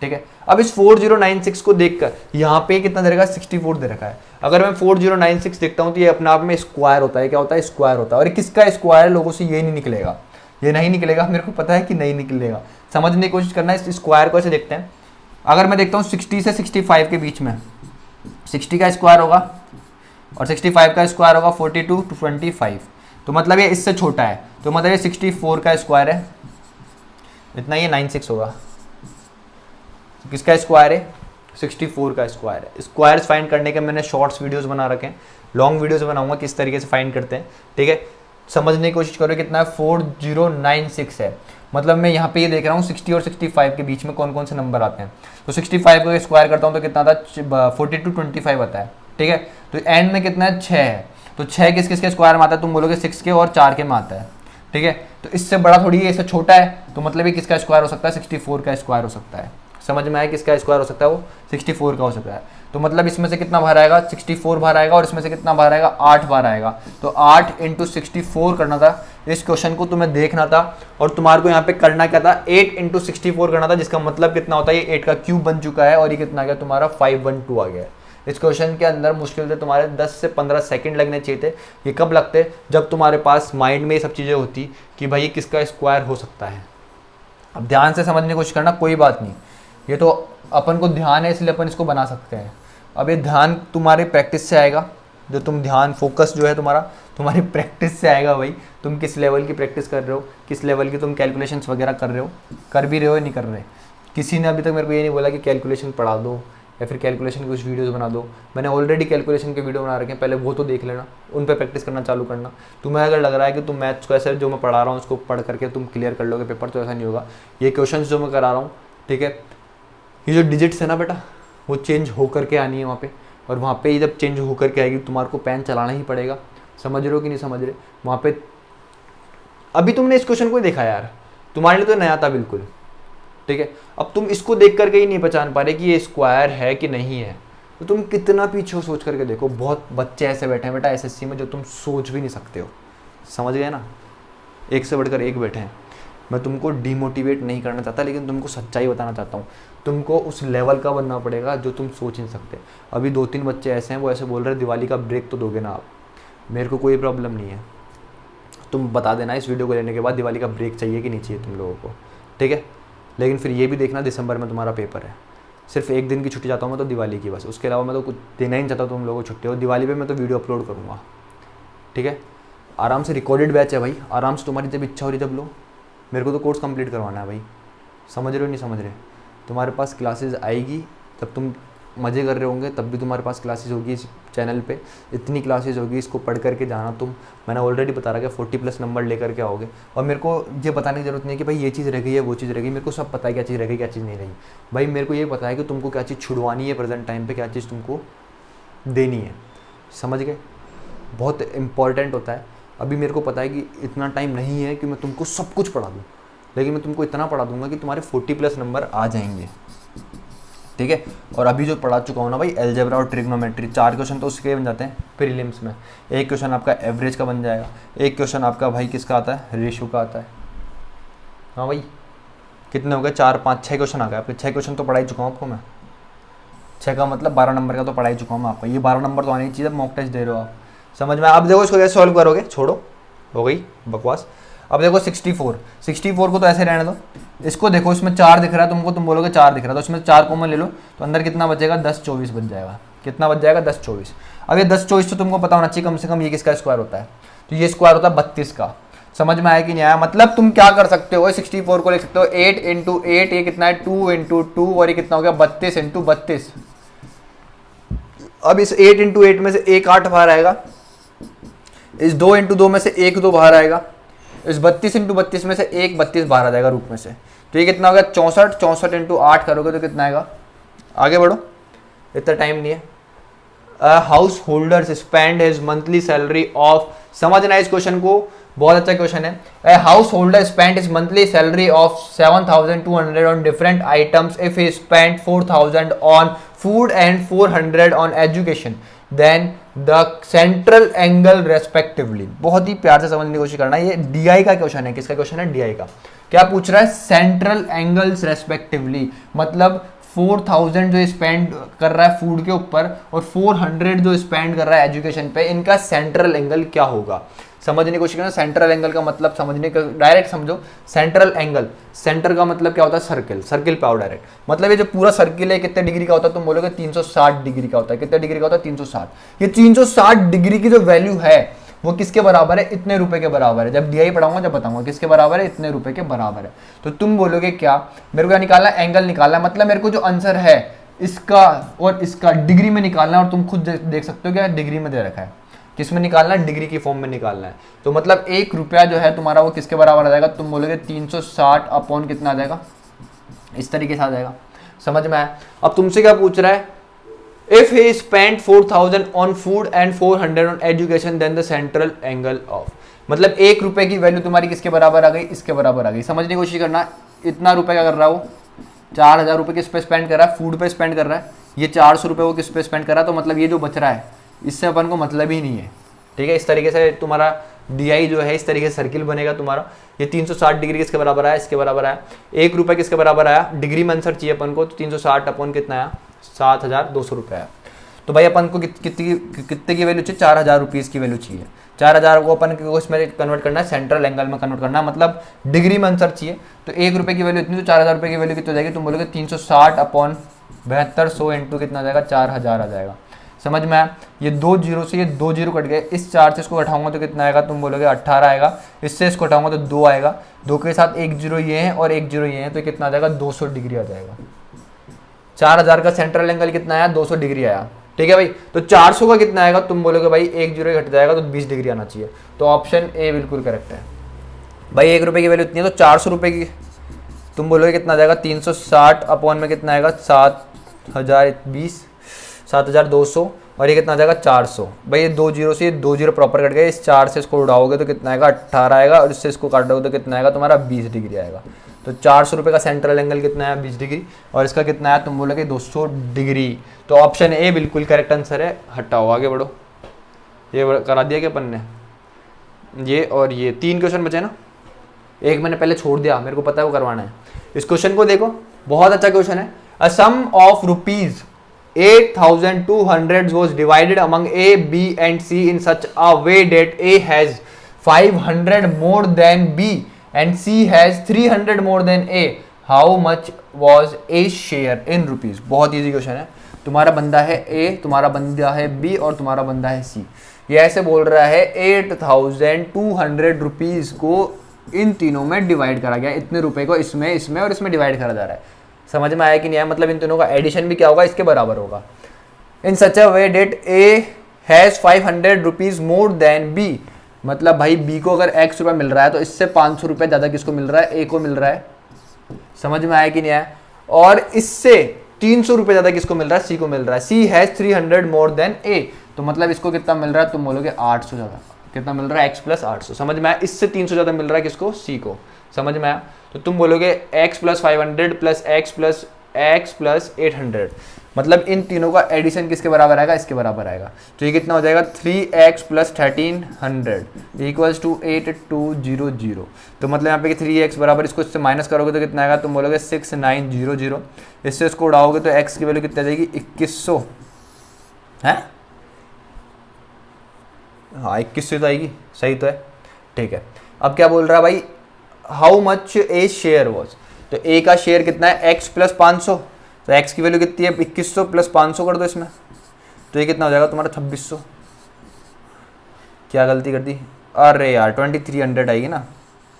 ठीक है, अब इस 4096 को देखकर यहाँ पे कितना दे रखा है, 64 दे रखा है। अगर मैं 4096 देखता हूँ तो ये अपने आप में स्क्वायर होता है। क्या होता है, स्क्वायर होता है। और किसका स्क्वायर, लोगों से ये नहीं निकलेगा, ये नहीं निकलेगा, मेरे को पता है कि नहीं निकलेगा। समझने की कोशिश करना, इस स्क्वायर को ऐसे देखते हैं। अगर मैं देखता हूँ 60 से 65 के बीच में, 60 का स्क्वायर होगा और 65 का स्क्वायर होगा 42 to 25, तो मतलब ये इससे छोटा है, तो मतलब ये 64 का स्क्वायर है, इतना ये 96 होगा। तो किसका स्क्वायर है, 64 का स्क्वायर है। स्क्वायर्स फाइंड करने के मैंने शॉर्ट्स वीडियोस बना रखे हैं, लॉन्ग वीडियोस बनाऊंगा किस तरीके से फाइंड करते हैं। ठीक है, समझने की कोशिश करो कितना है, 4096 है। मतलब मैं यहाँ पे ये देख रहा हूँ 60 और 65 के बीच में कौन कौन से नंबर आते हैं। तो 65 को स्क्वायर करता हूँ तो कितना आता है, 42 to 25 आता है। ठीक है, तो एंड में कितना है, 6 है। तो 6 किस किस के स्क्वायर में आता है, तुम बोलोगे 6 के और 4 के में आता है। ठीक है, तो इससे बड़ा थोड़ी है, इससे छोटा है, तो मतलब ये किसका स्क्वायर हो सकता है, 64 का स्क्वायर हो सकता है। समझ में आया, किसका स्क्वायर हो सकता है, वो 64 का हो सकता है। तो मतलब इसमें से कितना बाहर आएगा, 64 बाहर आएगा, और इसमें से कितना बाहर आएगा, 8 बाहर आएगा। तो 8 इंटू 64 करना था। इस क्वेश्चन को तुम्हें देखना था, और तुम्हारे को यहाँ पे करना क्या था, 8 इंटू 64 करना था, जिसका मतलब कितना होता है, ये 8 का क्यूब बन चुका है, और ये कितना आ गया तुम्हारा 512 आ गया। इस क्वेश्चन के अंदर मुश्किल से तुम्हारे 10 से 15 सेकंड लगने चाहिए थे। ये कब लगते, जब तुम्हारे पास माइंड में ये सब चीज़ें होती कि भाई किसका स्क्वायर हो सकता है। अब ध्यान से समझने की कोशिश करना, कोई बात नहीं, ये तो अपन को ध्यान है इसलिए अपन इसको बना सकते हैं। अब ये ध्यान तुम्हारे प्रैक्टिस से आएगा, जो तुम ध्यान फोकस जो है तुम्हारा, तुम्हारी प्रैक्टिस से आएगा भाई। तुम किस लेवल की प्रैक्टिस कर रहे हो, किस लेवल की तुम कैलकुलेशंस वगैरह कर रहे हो, कर भी रहे हो या नहीं कर रहे। किसी ने अभी तक मेरे को ये नहीं बोला कि कैलकुलेशन पढ़ा दो या फिर कैलकुलेशन की कुछ वीडियोस बना दो। मैंने ऑलरेडी कैलकुलेशन के वीडियो बना रखे हैं, पहले वो तो देख लेना, उन पर प्रैक्टिस करना चालू करना। तुम्हें अगर लग रहा है कि तुम मैथ्स को ऐसे जो मैं पढ़ा रहा हूँ उसको पढ़ करके तुम क्लियर कर लोगे पेपर, तो ऐसा नहीं होगा। ये क्वेश्चन जो मैं करा रहा हूँ, ठीक है, ये जो डिजिट्स है ना बेटा, वो चेंज हो करके आनी है वहाँ पे, और वहाँ पे जब चेंज हो करके आएगी तुम्हारे को पेन चलाना ही पड़ेगा। समझ रहे हो कि नहीं समझ रहे? वहाँ पे अभी तुमने इस क्वेश्चन को देखा यार, तुम्हारे लिए तो नया था बिल्कुल। ठीक है, अब तुम इसको देख करके ही नहीं पहचान पा रहे कि ये स्क्वायर है कि नहीं है, तो तुम कितना पीछे सोच करके देखो। बहुत बच्चे ऐसे बैठे हैं बेटा एसएससी में जो तुम सोच भी नहीं सकते हो। समझ गए ना, एक से बढ़कर एक बैठे हैं। मैं तुमको डिमोटिवेट नहीं करना चाहता, लेकिन तुमको सच्चाई बताना चाहता हूँ। तुमको उस लेवल का बनना पड़ेगा जो तुम सोच नहीं सकते। अभी 2-3 बच्चे ऐसे हैं, वो ऐसे बोल रहे हैं दिवाली का ब्रेक तो दोगे ना आप। मेरे को कोई प्रॉब्लम नहीं है, तुम बता देना इस वीडियो को लेने के बाद दिवाली का ब्रेक चाहिए कि नहीं चाहिए तुम लोगों को। ठीक है, लेकिन फिर ये भी देखना दिसंबर में तुम्हारा पेपर है। सिर्फ एक दिन की छुट्टी चाहता हूँ मैं तो दिवाली की बस, उसके अलावा मैं तो कुछ देना ही नहीं चाहता तुम लोगों को छुट्टी, और दिवाली पे मैं तो वीडियो अपलोड करूँगा, ठीक है। आराम से रिकॉर्डेड बैच है भाई, आराम से तुम्हारी जब इच्छा हो रही जब लो। मेरे को तो कोर्स कंप्लीट करवाना है भाई, समझ रहे हो नहीं समझ रहे। तुम्हारे पास क्लासेस आएगी तब तुम मज़े कर रहे होंगे, तब भी तुम्हारे पास क्लासेस होगी इस चैनल पे, इतनी क्लासेस होगी, इसको पढ़ करके जाना तुम। मैंने ऑलरेडी बता रहा कि 40+ नंबर लेकर के आओगे। और मेरे को ये बताने की ज़रूरत नहीं है कि भाई ये चीज़ रह गई है वो चीज़ रह गई, मेरे को सब पता है क्या चीज़ रह गई क्या चीज़ नहीं रही। भाई मेरे को ये पता है कि तुमको क्या चीज़ छुड़वानी है प्रेजेंट टाइम पर, क्या चीज़ तुमको देनी है, समझ गए। बहुत इंपॉर्टेंट होता है। अभी मेरे को पता है कि इतना टाइम नहीं है कि मैं तुमको सब कुछ पढ़ा दूँ, लेकिन मैं तुमको इतना पढ़ा दूंगा कि तुम्हारे 40+ नंबर आ जाएंगे, ठीक है। और अभी जो पढ़ा चुका हूँ ना भाई, अलजेब्रा और ट्रिग्नोमेट्री, 4 क्वेश्चन तो उसके बन जाते हैं प्रीलिम्स में। एक क्वेश्चन आपका एवरेज का बन जाएगा, एक क्वेश्चन आपका भाई किसका आता है, रेशियो का आता है। हाँ भाई कितने हो गए, 4 5 6 क्वेश्चन आ गए आपके। 6 क्वेश्चन तो पढ़ा ही चुका हूँ आपको मैं, 6 का मतलब 12 नंबर का तो पढ़ा ही चुका हूँ मैं आपको। ये 12 नंबर तो आनी चाहिए, मॉक टेस्ट दे रहे हो आप, समझ में। अब देखो इसको कैसे सॉल्व करोगे, छोड़ो हो गई बकवास। अब देखो 64 को तो ऐसे रहने दो। इसको देखो, इसमें 4 दिख रहा है तुमको, तुम बोलोगे 4 दिख रहा है, तो इसमें 4 कॉमन ले लो, तो अंदर कितना बचेगा, 10 24 बच जाएगा। कितना बच जाएगा, 10 24। अब ये 10 24 तो तुमको पता होना चाहिए कम से कम ये किसका स्क्वायर होता है, तो ये स्क्वायर होता है 32 का। समझ में आया कि नहीं आया। मतलब तुम क्या कर सकते हो, 64 को लिख सकते हो 8 × 8, ये कितना है 2 × 2, और ये कितना हो गया 32 × 32। अब इस 8 × 8 में से एक 8 बाहर आएगा, इस 2 × 2 में से एक 2 बाहर आएगा, इस 32 × 32 में से एक 32 बाहर आ जाएगा रूप में से। तो ये कितना होगा 64, 64 × 8 करोगे तो कितना आएगा। आगे बढ़ो, इतना टाइम नहीं है। House holders spend his monthly salary of, समझना इस क्वेश्चन को, बहुत अच्छा क्वेश्चन है। A householder spent his monthly salary of 7,200 on different items. If he spent 4,000 on food and 400 on education, then the central angle respectively. बहुत ही प्यार से समझने की कोशिश करना, ये DI का क्वेश्चन है। किसका क्वेश्चन है, DI का। क्या पूछ रहा है, सेंट्रल एंगल्स रेस्पेक्टिवली, मतलब 4,000 जो स्पेंड कर रहा है फूड के ऊपर और 400 जो स्पेंड कर रहा है एजुकेशन पे, इनका सेंट्रल एंगल क्या होगा। समझने की कोशिश करना। सेंट्रल एंगल का मतलब समझने का, डायरेक्ट समझो। सेंट्रल एंगल, सेंटर का मतलब क्या होता है, सर्किल, सर्किल पे आओ डायरेक्ट। मतलब ये जो पूरा सर्किल है कितने डिग्री का होता है, तुम बोलोगे 360 डिग्री का होता है। कितने डिग्री का होता है, 360। ये 360 डिग्री की जो वैल्यू है वो किसके बराबर है, इतने रुपए के बराबर है। जब DI पढ़ाऊंगा जब बताऊंगा किसके बराबर है, इतने रुपए के बराबर है। तो तुम बोलोगे क्या, मेरे को क्या निकालना है, एंगल निकालना है। मतलब मेरे को जो आंसर है इसका और इसका डिग्री में निकालना है, और तुम खुद देख सकते हो क्या डिग्री में दे रखा है। किस में निकालना है, डिग्री की फॉर्म में निकालना है। तो मतलब 1 रुपया जो है तुम्हारा वो किसके बराबर आ जाएगा, तुम बोलोगे 360 अपॉन कितना आ जाएगा, इस तरीके से आ जाएगा। समझ में आया। अब तुमसे क्या पूछ रहा है, If he spent 4,000 on food and 400 on education, then the central angle of, मतलब 1 रुपए की वैल्यू तुम्हारी किसके बराबर आ गई, इसके बराबर आ गई। समझने की कोशिश करना। इतना रुपए क्या कर रहा है वो, 4,000 रुपए किस पे स्पेंड कर रहा है, फूड पे स्पेंड कर रहा है। ये 400 रुपए वो किस पे स्पेंड कर रहा है, तो मतलब ये जो बच रहा है इससे अपन को मतलब ही नहीं है, ठीक है। इस तरीके से तुम्हारा DI जो है इस तरीके से सर्किल बनेगा तुम्हारा। ये 360 डिग्री किसके बराबर आया, इसके बराबर आया। 1 रुपए किसके बराबर आया, डिग्री में आंसर चाहिए अपन को, तो 360 अपॉन कितना आया, 7,200 रुपये आया। तो भाई अपन को कितने की वैल्यू चाहिए, 4,000 रुपीज़ की वैल्यू चाहिए। 4,000 को अपन को इसमें कन्वर्ट करना है, सेंट्रल एंगल में कन्वर्ट करना है, मतलब डिग्री में आंसर चाहिए। तो 1 रुपये की वैल्यू इतनी, तो 4,000 रुपये की वैल्यू कितनी हो जाएगी, तुम बोलोगे 360 अपॉन 7200 इंटू कितना आ जाएगा, 4,000 आ जाएगा। समझ में आया। ये 2 जीरो से ये 2 जीरो कट गए, इस 4 से इसको घटाऊंगा तो कितना आएगा, तुम बोलोगे 18 आएगा। इससे इसको घटाऊंगा तो 2 आएगा, 2 के साथ 1 जीरो ये है और 1 जीरो ये है, तो कितना आ जाएगा, 200 डिग्री आ जाएगा। 4,000 का सेंट्रल एंगल कितना आया, 200 डिग्री आया, ठीक है भाई। तो 400 का कितना आएगा, तुम बोलोगे भाई 1 जीरो घट जाएगा तो 20 डिग्री आना चाहिए। तो ऑप्शन ए बिल्कुल करेक्ट है भाई। 1 रुपये की वैल्यू इतनी है, तो 400 रुपये की तुम बोलोगे कितना आ जाएगा, 360 अपॉन में कितना आएगा, 7,200, और ये कितना आ जाएगा, 400। भाई ये 2 जीरो से ये 2 जीरो प्रॉपर कट गए, इस 4 से इसको उड़ाओगे तो कितना आएगा, 18 आएगा, और इससे इसको काटोगे तो कितना आएगा तुम्हारा, 20 डिग्री आएगा। तो 400 रुपये का सेंट्रल एंगल कितना है, 20 डिग्री, और इसका कितना है, तुम बोलोगे 200 डिग्री। तो ऑप्शन ए बिल्कुल करेक्ट आंसर है। हटाओ, आगे बढ़ो। ये करा दिया क्या अपन ने, ये और ये 3 क्वेश्चन बचे ना, एक मैंने पहले छोड़ दिया, मेरे को पता है वो करवाना है। इस क्वेश्चन को देखो, बहुत अच्छा क्वेश्चन है। अ सम of rupees 8,200 was divided among A, B and C in such a way that A has 500 more than B and C has 300 more than A. How much was a share in rupees. बहुत easy question है। तुम्हारा बंदा है ए, तुम्हारा बंदा है B और तुम्हारा बंदा है सी। ये ऐसे बोल रहा है 8200 रुपीज को इन तीनों में डिवाइड करा गया, इतने रुपए को इसमें इसमें और इसमें डिवाइड करा जा रहा है। समझ में आया कि नहीं आया? मतलब इन तीनों का एडिशन भी क्या होगा, इसके बराबर होगा। In such a way that A has 500 rupees more than B. मतलब भाई बी को अगर x रुपया मिल रहा है तो इससे 500 रुपये ज्यादा किसको मिल रहा है, ए को मिल रहा है। समझ में आया कि नहीं आया? और इससे 300 रुपये ज्यादा किसको मिल रहा है, सी को मिल रहा है। सी हैज 300 मोर देन ए, तो मतलब इसको कितना मिल रहा है, तुम बोलोगे 800 ज्यादा। कितना मिल रहा है, x प्लस 800। समझ में आया? इससे 300 ज्यादा मिल रहा है किसको, सी को। समझ में आया? तो तुम बोलोगे x plus 500 plus x plus 800। मतलब इन तीनों का एडिशन किसके बराबर आएगा, इसके बराबर आएगा। तो ये कितना हो जाएगा, 3x प्लस 1300 इक्वल्स टू 8200। तो मतलब यहाँ पे 3x बराबर, इसको इससे माइनस करोगे तो कितना आएगा, तुम बोलोगे 6900। इससे इसको उड़ाओगे तो x की वैल्यू कितनी आ जाएगी, 2100 है। हाँ 2100 तो आएगी, सही तो है। ठीक है, अब क्या बोल रहा है भाई, how much A share was. तो ए का शेयर कितना है, x प्लस 500। तो x की वैल्यू कितनी है, 2100 प्लस 500 कर दो इसमें, तो ये कितना हो जाएगा तुम्हारा 2600। क्या गलती कर दी, अरे यार 2300 आएगी ना।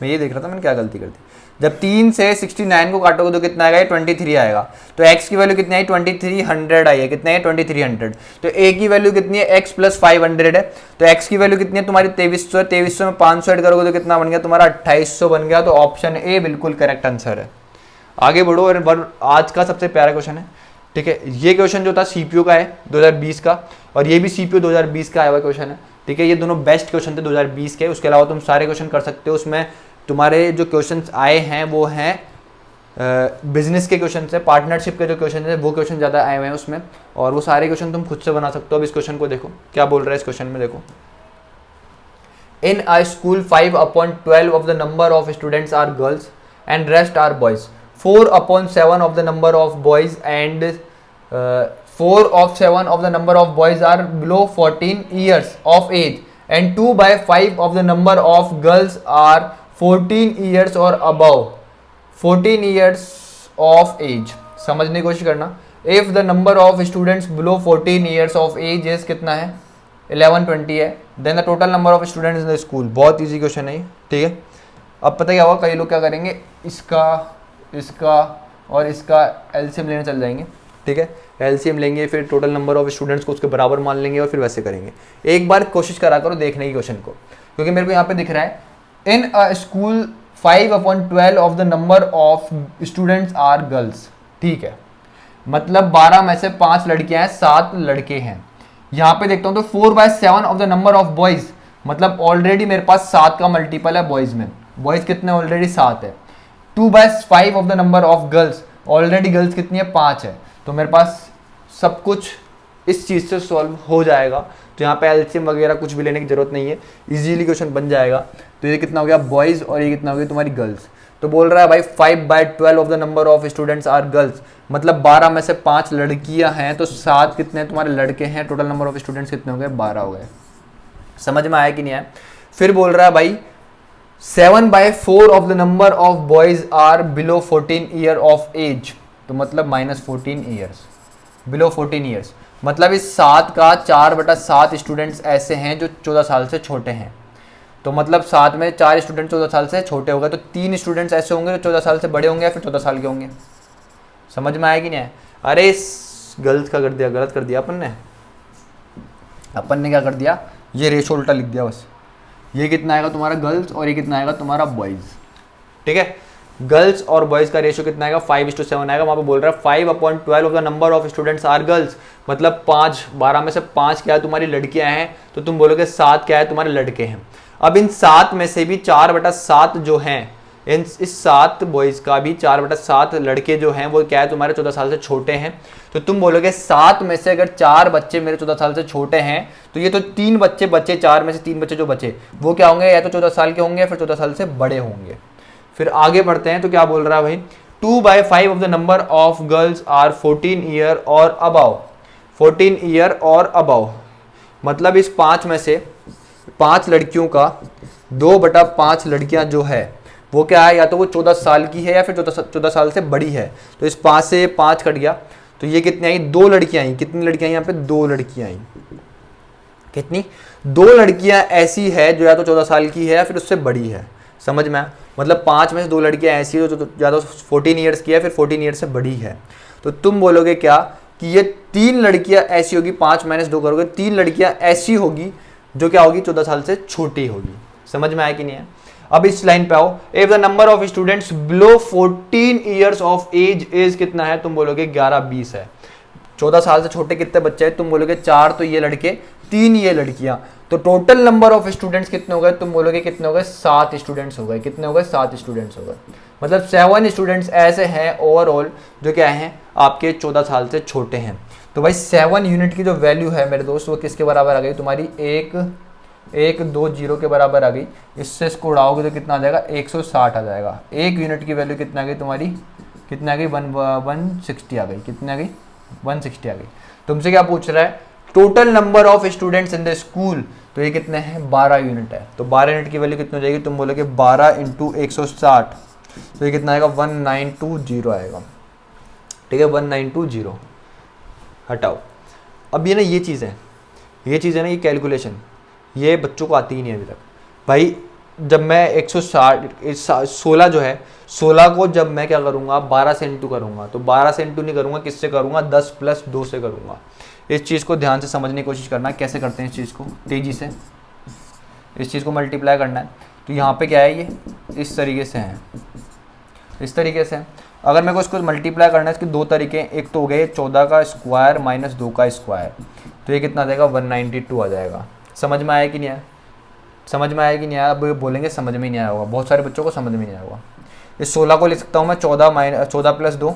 मैं ये देख रहा था मैंने क्या गलती कर दी। जब 3 से 69 को काटोगे तो कितना आएगा, 23 आएगा। तो x की वैल्यू कितनी आई, 2300 आई है। कितना है, 2300। तो a की वैल्यू कितनी है, x प्लस 500 है। तो x की वैल्यू कितनी है तुम्हारी, 2300 है। 2300 में 500 ऐड करोगे तो कितना बन गया तुम्हारा, 2800 बन गया। तो ऑप्शन ए बिल्कुल करेक्ट आंसर है। आगे बढ़ो, और आज का सबसे प्यारा क्वेश्चन है। ठीक है, ये क्वेश्चन जो था सीपीयू का है 2020 का, और ये भी सीपीयू 2020 का आया हुआ क्वेश्चन है। ठीक है, ये दोनों बेस्ट क्वेश्चन थे 2020 के। उसके अलावा तुम सारे क्वेश्चन कर सकते हो। उसमें तुम्हारे जो क्वेश्चंस आए हैं वो हैं बिजनेस के क्वेश्चन है, पार्टनरशिप के जो क्वेश्चन है वो क्वेश्चन ज़्यादा आए हुए हैं उसमें, और वो सारे क्वेश्चन तुम खुद से बना सकते हो। अब इस क्वेश्चन को देखो क्या बोल रहा है। इस क्वेश्चन में देखो, in a school 5/12 of the number of students are girls and rest are boys. 4/7 of the number of boys and 4/7 of the number of boys are below 14 years of age and 2/5 of the number of girls are 14 years or above 14 years of age। समझने की कोशिश करना। if the number of students below 14 years of age is कितना है, 1120 है, then the total number of students in the school। बहुत easy question है ये। ठीक है, अब पता क्या होगा, कई लोग क्या करेंगे, इसका और इसका एलसीएम लेने चल जाएंगे। ठीक है, एलसीएम लेंगे, फिर टोटल नंबर ऑफ स्टूडेंट्स को उसके बराबर मान लेंगे और फिर वैसे करेंगे। एक बार कोशिश करा करो देखने की क्वेश्चन को, क्योंकि मेरे को यहाँ पे दिख रहा है in a school 5/12 of the number of students are girls. ठीक है, मतलब 12 में से 5 लड़कियां हैं, 7 लड़के हैं। यहाँ पे देखता हूँ तो 4/7 of the number of boys, मतलब ऑलरेडी मेरे पास 7 का मल्टीपल है बॉयज में। बॉयज कितने, ऑलरेडी 7 है। 2/5 of the number of girls, already girls कितनी है, 5 है। तो मेरे पास सब कुछ इस चीज़ से सॉल्व हो जाएगा। तो यहाँ पे एलसीएम वगैरह कुछ भी लेने की जरूरत नहीं है, इजीली क्वेश्चन बन जाएगा। तो ये कितना हो गया बॉयज़ और ये कितना हो गया तुम्हारी गर्ल्स। तो बोल रहा है भाई 5/12 of the number of students are girls, मतलब 12 में से 5 लड़कियां हैं, तो 7 कितने तुम्हारे लड़के हैं। टोटल नंबर ऑफ स्टूडेंट्स कितने हो गए, 12 हो गए। समझ में आया कि नहीं आया? फिर बोल रहा है भाई 7/4 of the number of boys are below 14 year of age, तो मतलब -14 ईयर्स, बिलो 14 ईयर्स। मतलब इस 7 का 4/7 स्टूडेंट्स ऐसे हैं जो 14 साल से छोटे हैं। तो मतलब 7 में 4 स्टूडेंट 14 साल से छोटे हो गए, तो 3 स्टूडेंट्स ऐसे होंगे जो 14 साल से बड़े होंगे या फिर 14 साल के होंगे। समझ में आया कि नहीं आया? अरे गर्ल्स का कर दिया, गलत कर दिया अपन ने क्या कर दिया, ये रेशो उल्टा लिख दिया बस। ये कितना आएगा तुम्हारा गर्ल्स और ये कितना आएगा तुम्हारा बॉयज। ठीक है, गर्ल्स और बॉयज का रेशियो कितना आएगा, 5:7 आएगा। वहां पे बोल रहा है 5/12 of the number of students are girls, मतलब 12 में से 5 क्या है तुम्हारी लड़कियां हैं, तो तुम बोलोगे 7 क्या है तुम्हारे लड़के हैं। अब इन 7 में से भी 4/7 जो हैं, इस 7 बॉयज का भी 4/7 लड़के जो हैं वो क्या है तुम्हारे 14 साल से छोटे हैं। तो तुम बोलोगे 7 में से अगर 4 बच्चे मेरे 14 साल से छोटे हैं, तो ये तो 3 बच्चे बचे, 4 में से 3 बच्चे जो बचे वो क्या होंगे, या तो 14 साल के होंगे या फिर 14 साल से बड़े होंगे। फिर आगे बढ़ते हैं, तो क्या बोल रहा है भाई 2/5 of the number of girls are 14 year or above, 14 year or above, मतलब इस 5 में से 5 लड़कियों का 2/5 लड़कियां जो है वो क्या है, या तो वो 14 साल की है या फिर 14 साल से बड़ी है। तो इस 5 से 5 कट गया, तो ये कितनी आई, 2 लड़कियां आई। कितनी लड़कियां आई यहाँ पे, 2 लड़कियां आई। कितनी, 2 लड़कियां ऐसी है जो या तो 14 साल की है या फिर उससे बड़ी है। समझ में आया? मतलब 5 में से 2 लड़कियां ऐसी है जो या तो 14 ईयर्स की है फिर 14 ईयर्स से बड़ी है। तो तुम बोलोगे क्या कि ये 3 लड़कियां ऐसी होगी, 5 - 2 करोगे, 3 लड़कियां ऐसी होगी जो क्या होगी, 14 साल से छोटी होगी। समझ में आया कि नहीं है? अब इस लाइन पे आओ, if the number of students below 14 years of age is कितना है, तुम बोलोगे 11-20 है। 14 साल से छोटे कितने बच्चे हैं, तुम बोलोगे 4 तो ये लड़के, 3 ये लड़कियां। तो टोटल नंबर ऑफ स्टूडेंट्स कितने हो गए, तुम बोलोगे कितने हो गए, 7 स्टूडेंट्स हो गए। कितने हो गए, 7 स्टूडेंट्स हो गए। मतलब 7 स्टूडेंट्स ऐसे हैं ओवरऑल जो क्या हैं, आपके 14 साल से छोटे हैं। तो भाई 7 यूनिट की जो वैल्यू है मेरे दोस्त, वो किसके बराबर आ गई तुम्हारी, 1,1,2,0 के बराबर आ गई। इससे इसको उड़ाओगे तो कितना आ जाएगा, 160 आ जाएगा। 1 यूनिट की वैल्यू कितना आ गई तुम्हारी, कितना आ गई, 160 आ गई। कितनी आ गई, 160 आ गई। तुमसे क्या पूछ रहा है, total number of students in the school, तो ये कितने हैं, 12 यूनिट है। तो 12 यूनिट की वैल्यू कितनी हो जाएगी, तुम बोलोगे 12 × 160, तो ये कितना आएगा, 1920 आएगा। ठीक है, 1920। हटाओ। अब ये ना ये चीज़ है ना, ये कैलकुलेशन, ये बच्चों को आती ही नहीं अभी तक। भाई जब मैं 160 16 जो है, 16 को जब मैं क्या करूँगा, 12 से इंटू करूँगा, तो 12 से इंटू नहीं करूँगा, किससे करूँगा, 10 + 2 से करूँगा। इस चीज़ को ध्यान से समझने की कोशिश करना, कैसे करते हैं इस चीज़ को, तेज़ी से इस चीज़ को मल्टीप्लाई करना है। तो यहाँ पे क्या है, ये इस तरीके से है, इस तरीके से है। अगर मेरे को इसको मल्टीप्लाई करना है, इसके 2 तरीके हैं। एक तो हो गए 14 का स्क्वायर - 2 का स्क्वायर, तो ये कितना आ जाएगा, 192 आ जाएगा। समझ में आया कि नहीं आया, समझ में आया कि नहीं आया? अब बोलेंगे समझ में ही नहीं आया होगा, बहुत सारे बच्चों को समझ में नहीं आया होगा। इस 16 को लिख सकता हूँ मैं 14 + 2,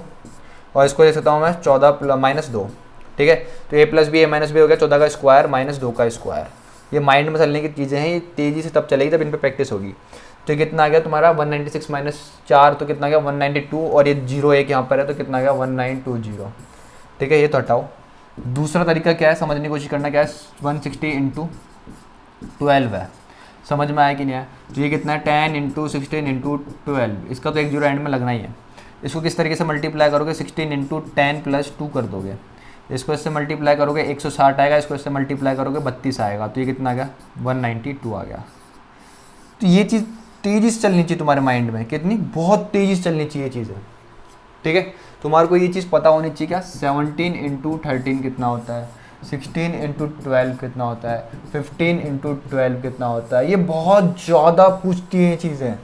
और इसको लिख सकता हूँ मैं 14 - 2। ठीक है, तो a + b a - b हो गया, 14 का स्क्वायर - 2 का स्क्वायर। ये माइंड में चलने की चीज़ें हैं, ये तेज़ी से तब चलेगी जब इन पर प्रैक्टिस होगी। तो कितना आ गया तुम्हारा, 196 - 4, तो कितना आ गया, 192, और ये 0 1 यहाँ पर है, तो कितना आ गया, 1920। ठीक है, ये तो हटाओ। दूसरा तरीका क्या है, समझने की कोशिश करना, क्या है, 160 × 12 है। समझ में आया कि नहीं आया? तो ये कितना है, 10 × 16 × 12, इसका तो एक 0 एंड में लगना ही है। इसको किस तरीके से मल्टीप्लाई करोगे, 16 × 10 + 2 कर दोगे। इसको इससे मल्टीप्लाई करोगे 160 आएगा, इसको इससे मल्टीप्लाई करोगे 32 आएगा, तो ये कितना आ गया, 192 आ गया। तो ये चीज़ तेज़ी से चलनी चाहिए तुम्हारे माइंड में, कितनी, बहुत तेज़ी से चलनी चाहिए चीज़ें। ठीक है, तुम्हारे को ये चीज़ पता होनी चाहिए, क्या 17 × 13 कितना होता है, 16 × 12 कितना होता है, 15 × 12 कितना होता है। ये बहुत ज़्यादा पूछती हैं चीज़ें।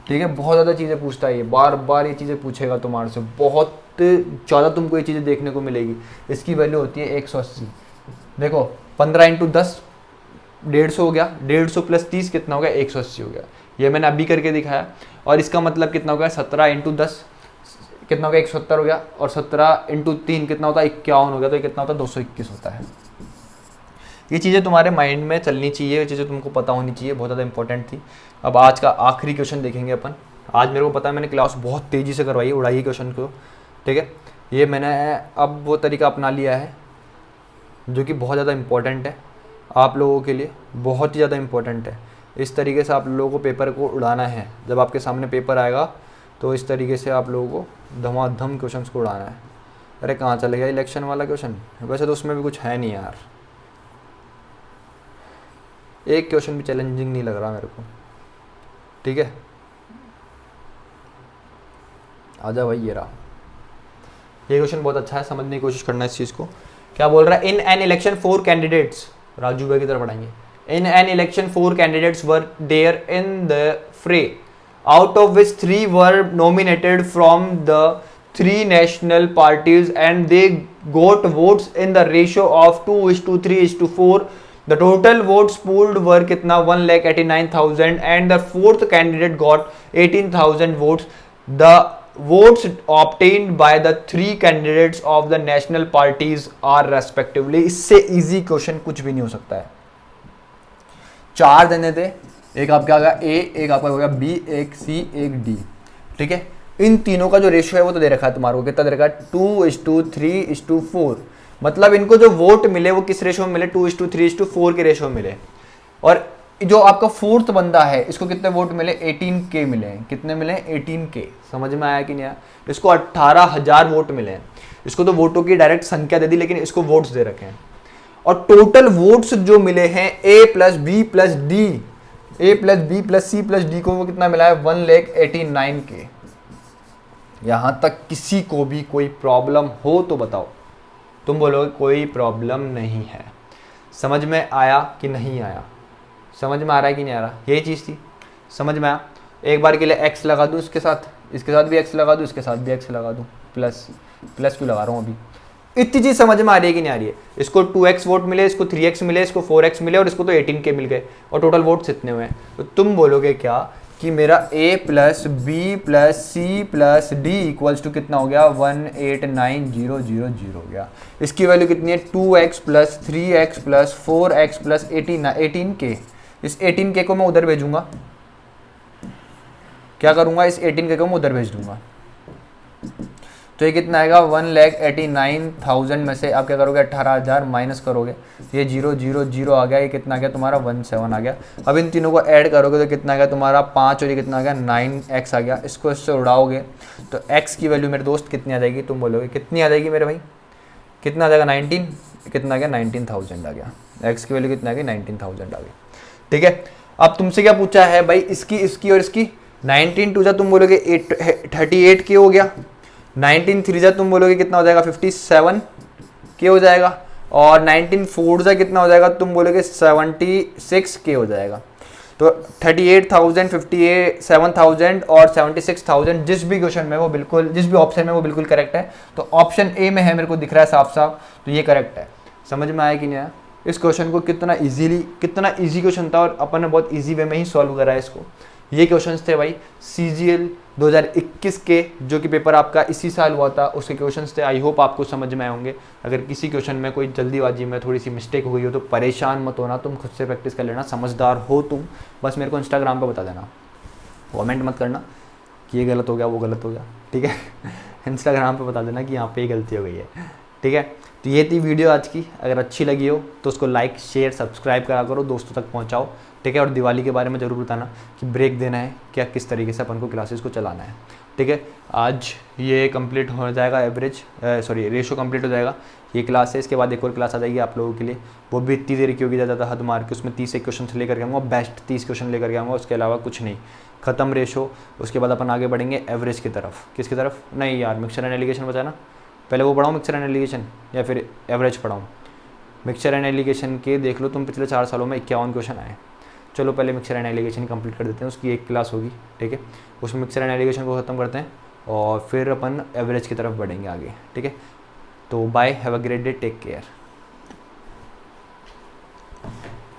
ठीक है, बहुत ज़्यादा चीज़ें पूछता है ये, बार बार ये चीज़ें पूछेगा तुम्हारे से, बहुत ज़्यादा तुमको ये चीज़ें देखने को मिलेगी। इसकी वैल्यू होती है 180। देखो 15 × 10 150 हो गया, 150 + 30 कितना हो गया, 180 हो गया। ये मैंने अभी करके दिखाया। और इसका मतलब कितना हो गया, 17 × 10 कितना हो गया, 170 हो गया, और 17 × 3 कितना होता है, 51 हो गया, तो ये कितना होता है, 221 होता है। ये चीज़ें तुम्हारे माइंड में चलनी चाहिए, ये चीज़ें तुमको पता होनी चाहिए, बहुत ज़्यादा इंपॉर्टेंट थी। अब आज का आखिरी क्वेश्चन देखेंगे अपन। आज मेरे को पता है मैंने क्लास बहुत तेज़ी से करवाई है, उड़ाइए क्वेश्चन को। ठीक है, ये मैंने अब वो तरीका अपना लिया है जो कि बहुत ज़्यादा इंपॉर्टेंट है आप लोगों के लिए, बहुत ही ज़्यादा इंपॉर्टेंट है। इस तरीके से आप लोगों को पेपर को उड़ाना है। जब आपके सामने पेपर आएगा तो इस तरीके से आप लोगों को धमाधम क्वेश्चंस को उड़ाना है। अरे कहाँ चले गया इलेक्शन वाला क्वेश्चन, वैसे तो उसमें भी कुछ है नहीं यार, एक क्वेश्चन भी चैलेंजिंग नहीं लग रहा मेरे को। ठीक है, आजा भाई, ये रहा। ये क्वेश्चन बहुत अच्छा है, समझने की कोशिश करना इस चीज़ को। क्या बोल रहा है, in an election 4 candidates, Raju भाई की तरफ पढ़ाएंगे। In an election 4 candidates were there in the fray, out of which 3 were nominated from the 3 national parties and they got votes in the ratio of 2:3:4. The total votes pooled were कितना, 1,89,000 and the 4th candidate got 18,000 votes. The votes obtained by the 3 candidates of the national parties are respectively. इससे easy question कुछ भी नहीं हो सकता है। 4 देने थे, एक आपका होगा A, एक आपका होगा B, एक C, एक D। ठीक है, इन तीनों का जो रेशियो है वो तो दे रखा है तुम्हारे को, कितना दे रखा है, 2:3:4। मतलब इनको जो वोट मिले वो किस रेशियो में मिले, 2:3:4 के रेशियो में मिले। और जो आपका फोर्थ बंदा है इसको कितने वोट मिले, 18K मिले हैं। कितने मिले, 18K। समझ में आया कि नहीं आया? इसको 18,000 वोट मिले हैं। इसको तो वोटों की डायरेक्ट संख्या दे दी, लेकिन इसको वोट्स दे रखे हैं। और टोटल वोट्स जो मिले हैं A plus B plus D, A plus B plus C plus D को वो कितना मिला है, 1,89K। यहां तक किसी को भी कोई प्रॉब्लम हो तो बताओ। तुम बोलोगे कोई प्रॉब्लम नहीं है। समझ में आया कि नहीं आया? समझ में आ रहा है कि नहीं आ रहा? यही चीज़ थी, समझ में आया? एक बार के लिए x लगा दूँ इसके साथ भी x लगा दूँ, इसके साथ भी x लगा दूँ, प्लस क्यों लगा रहा हूँ अभी? इतनी चीज़ समझ में आ रही है कि नहीं आ रही है? इसको 2x वोट मिले, इसको 3x मिले, इसको 4x मिले और इसको तो 18K मिल गए और टोटल वोट्स इतने हुए हैं। तो तुम बोलोगे क्या कि मेरा A plus B plus C plus D equals to कितना हो गया, 189,000 हो गया। इसकी वैल्यू कितनी है, 2x plus 3x plus 4x plus 18K। इस 18K को मैं उधर भेजूंगा, क्या करूंगा, इस 18K को मैं उधर भेज दूंगा। तो ये कितना आएगा, 1,89,000 में से आप क्या करोगे, 18,000 माइनस करोगे, ये 0,0,0 आ गया, ये कितना आ गया तुम्हारा 17 आ गया। अब इन तीनों को ऐड करोगे तो कितना आ गया तुम्हारा 5 और ये कितना आ गया 9x आ गया। इसको इससे उड़ाओगे तो x की वैल्यू मेरे दोस्त कितनी आ जाएगी, तुम बोलोगे कितनी आ जाएगी मेरे भाई, कितना आ जाएगा 19, कितना आ गया 19,000 आ गया। x की वैल्यू कितना आ गई 19,000 आ गई। ठीक है, अब तुमसे क्या पूछा है भाई, इसकी और इसकी 19 टू जा तुम बोलोगे 38K हो गया, 19 3 जा तुम बोलोगे कितना हो जाएगा 57K हो जाएगा, और 19 4 जा कितना हो जाएगा तुम बोलोगे 76K हो जाएगा। तो 38,000, 57,000 और 76,000 जिस भी क्वेश्चन में वो बिल्कुल, जिस भी ऑप्शन में वो बिल्कुल करेक्ट है। तो ऑप्शन ए में है, मेरे को दिख रहा है साफ साफ, तो ये करेक्ट है। समझ में आया कि नहीं आया? इस क्वेश्चन को कितना इजी क्वेश्चन था और अपन ने बहुत इजी वे में ही सॉल्व करा है इसको। ये क्वेश्चंस थे भाई CGL 2021 के, जो कि पेपर आपका इसी साल हुआ था, उसके क्वेश्चंस थे। आई होप आपको समझ में आए होंगे। अगर किसी क्वेश्चन में कोई जल्दीबाजी में थोड़ी सी मिस्टेक हो गई हो तो परेशान मत होना, तुम खुद से प्रैक्टिस कर लेना, समझदार हो तुम। बस मेरे को इंस्टाग्राम पे बता देना, कमेंट मत करना कि ये गलत हो गया वो गलत हो गया, ठीक है? इंस्टाग्राम पे बता देना कि यहाँ पे ये गलती हो गई है, ठीक है? तो ये थी वीडियो आज की। अगर अच्छी लगी हो तो उसको लाइक शेयर सब्सक्राइब करा करो, दोस्तों तक पहुँचाओ, ठीक है? और दिवाली के बारे में ज़रूर बताना कि ब्रेक देना है क्या, किस तरीके से अपन को क्लासेस को चलाना है, ठीक है? आज ये कंप्लीट हो जाएगा, रेशो कंप्लीट हो जाएगा, ये क्लास है। इसके बाद एक और क्लास आ जाएगी आप लोगों के लिए, वो भी इतनी देर की होगी, ज़्यादा हद मार के। उसमें 30 क्वेश्चन लेकर के आऊँगा, बेस्ट 30 क्वेश्चन लेकर के आऊँगा, उसके अलावा कुछ नहीं। खत्म रेशो, उसके बाद अपन आगे बढ़ेंगे एवरेज की तरफ। किसकी तरफ? नहीं यार, मिक्सचर एंड एलिगेशन बचाना, पहले वो पढ़ाऊँ मिक्सचर एंड एलिगेशन या फिर एवरेज पढ़ाऊँ? मिक्सचर एंड एलिगेशन के देख लो तुम, पिछले 4 सालों में 51 क्वेश्चन आए। चलो पहले मिक्सचर एंड एलिगेशन कंप्लीट कर देते हैं, उसकी एक क्लास होगी, ठीक है? उसमें मिक्सचर एंड एलिगेशन को ख़त्म करते हैं और फिर अपन एवरेज की तरफ बढ़ेंगे आगे, ठीक है? तो bye, have a great day, take care.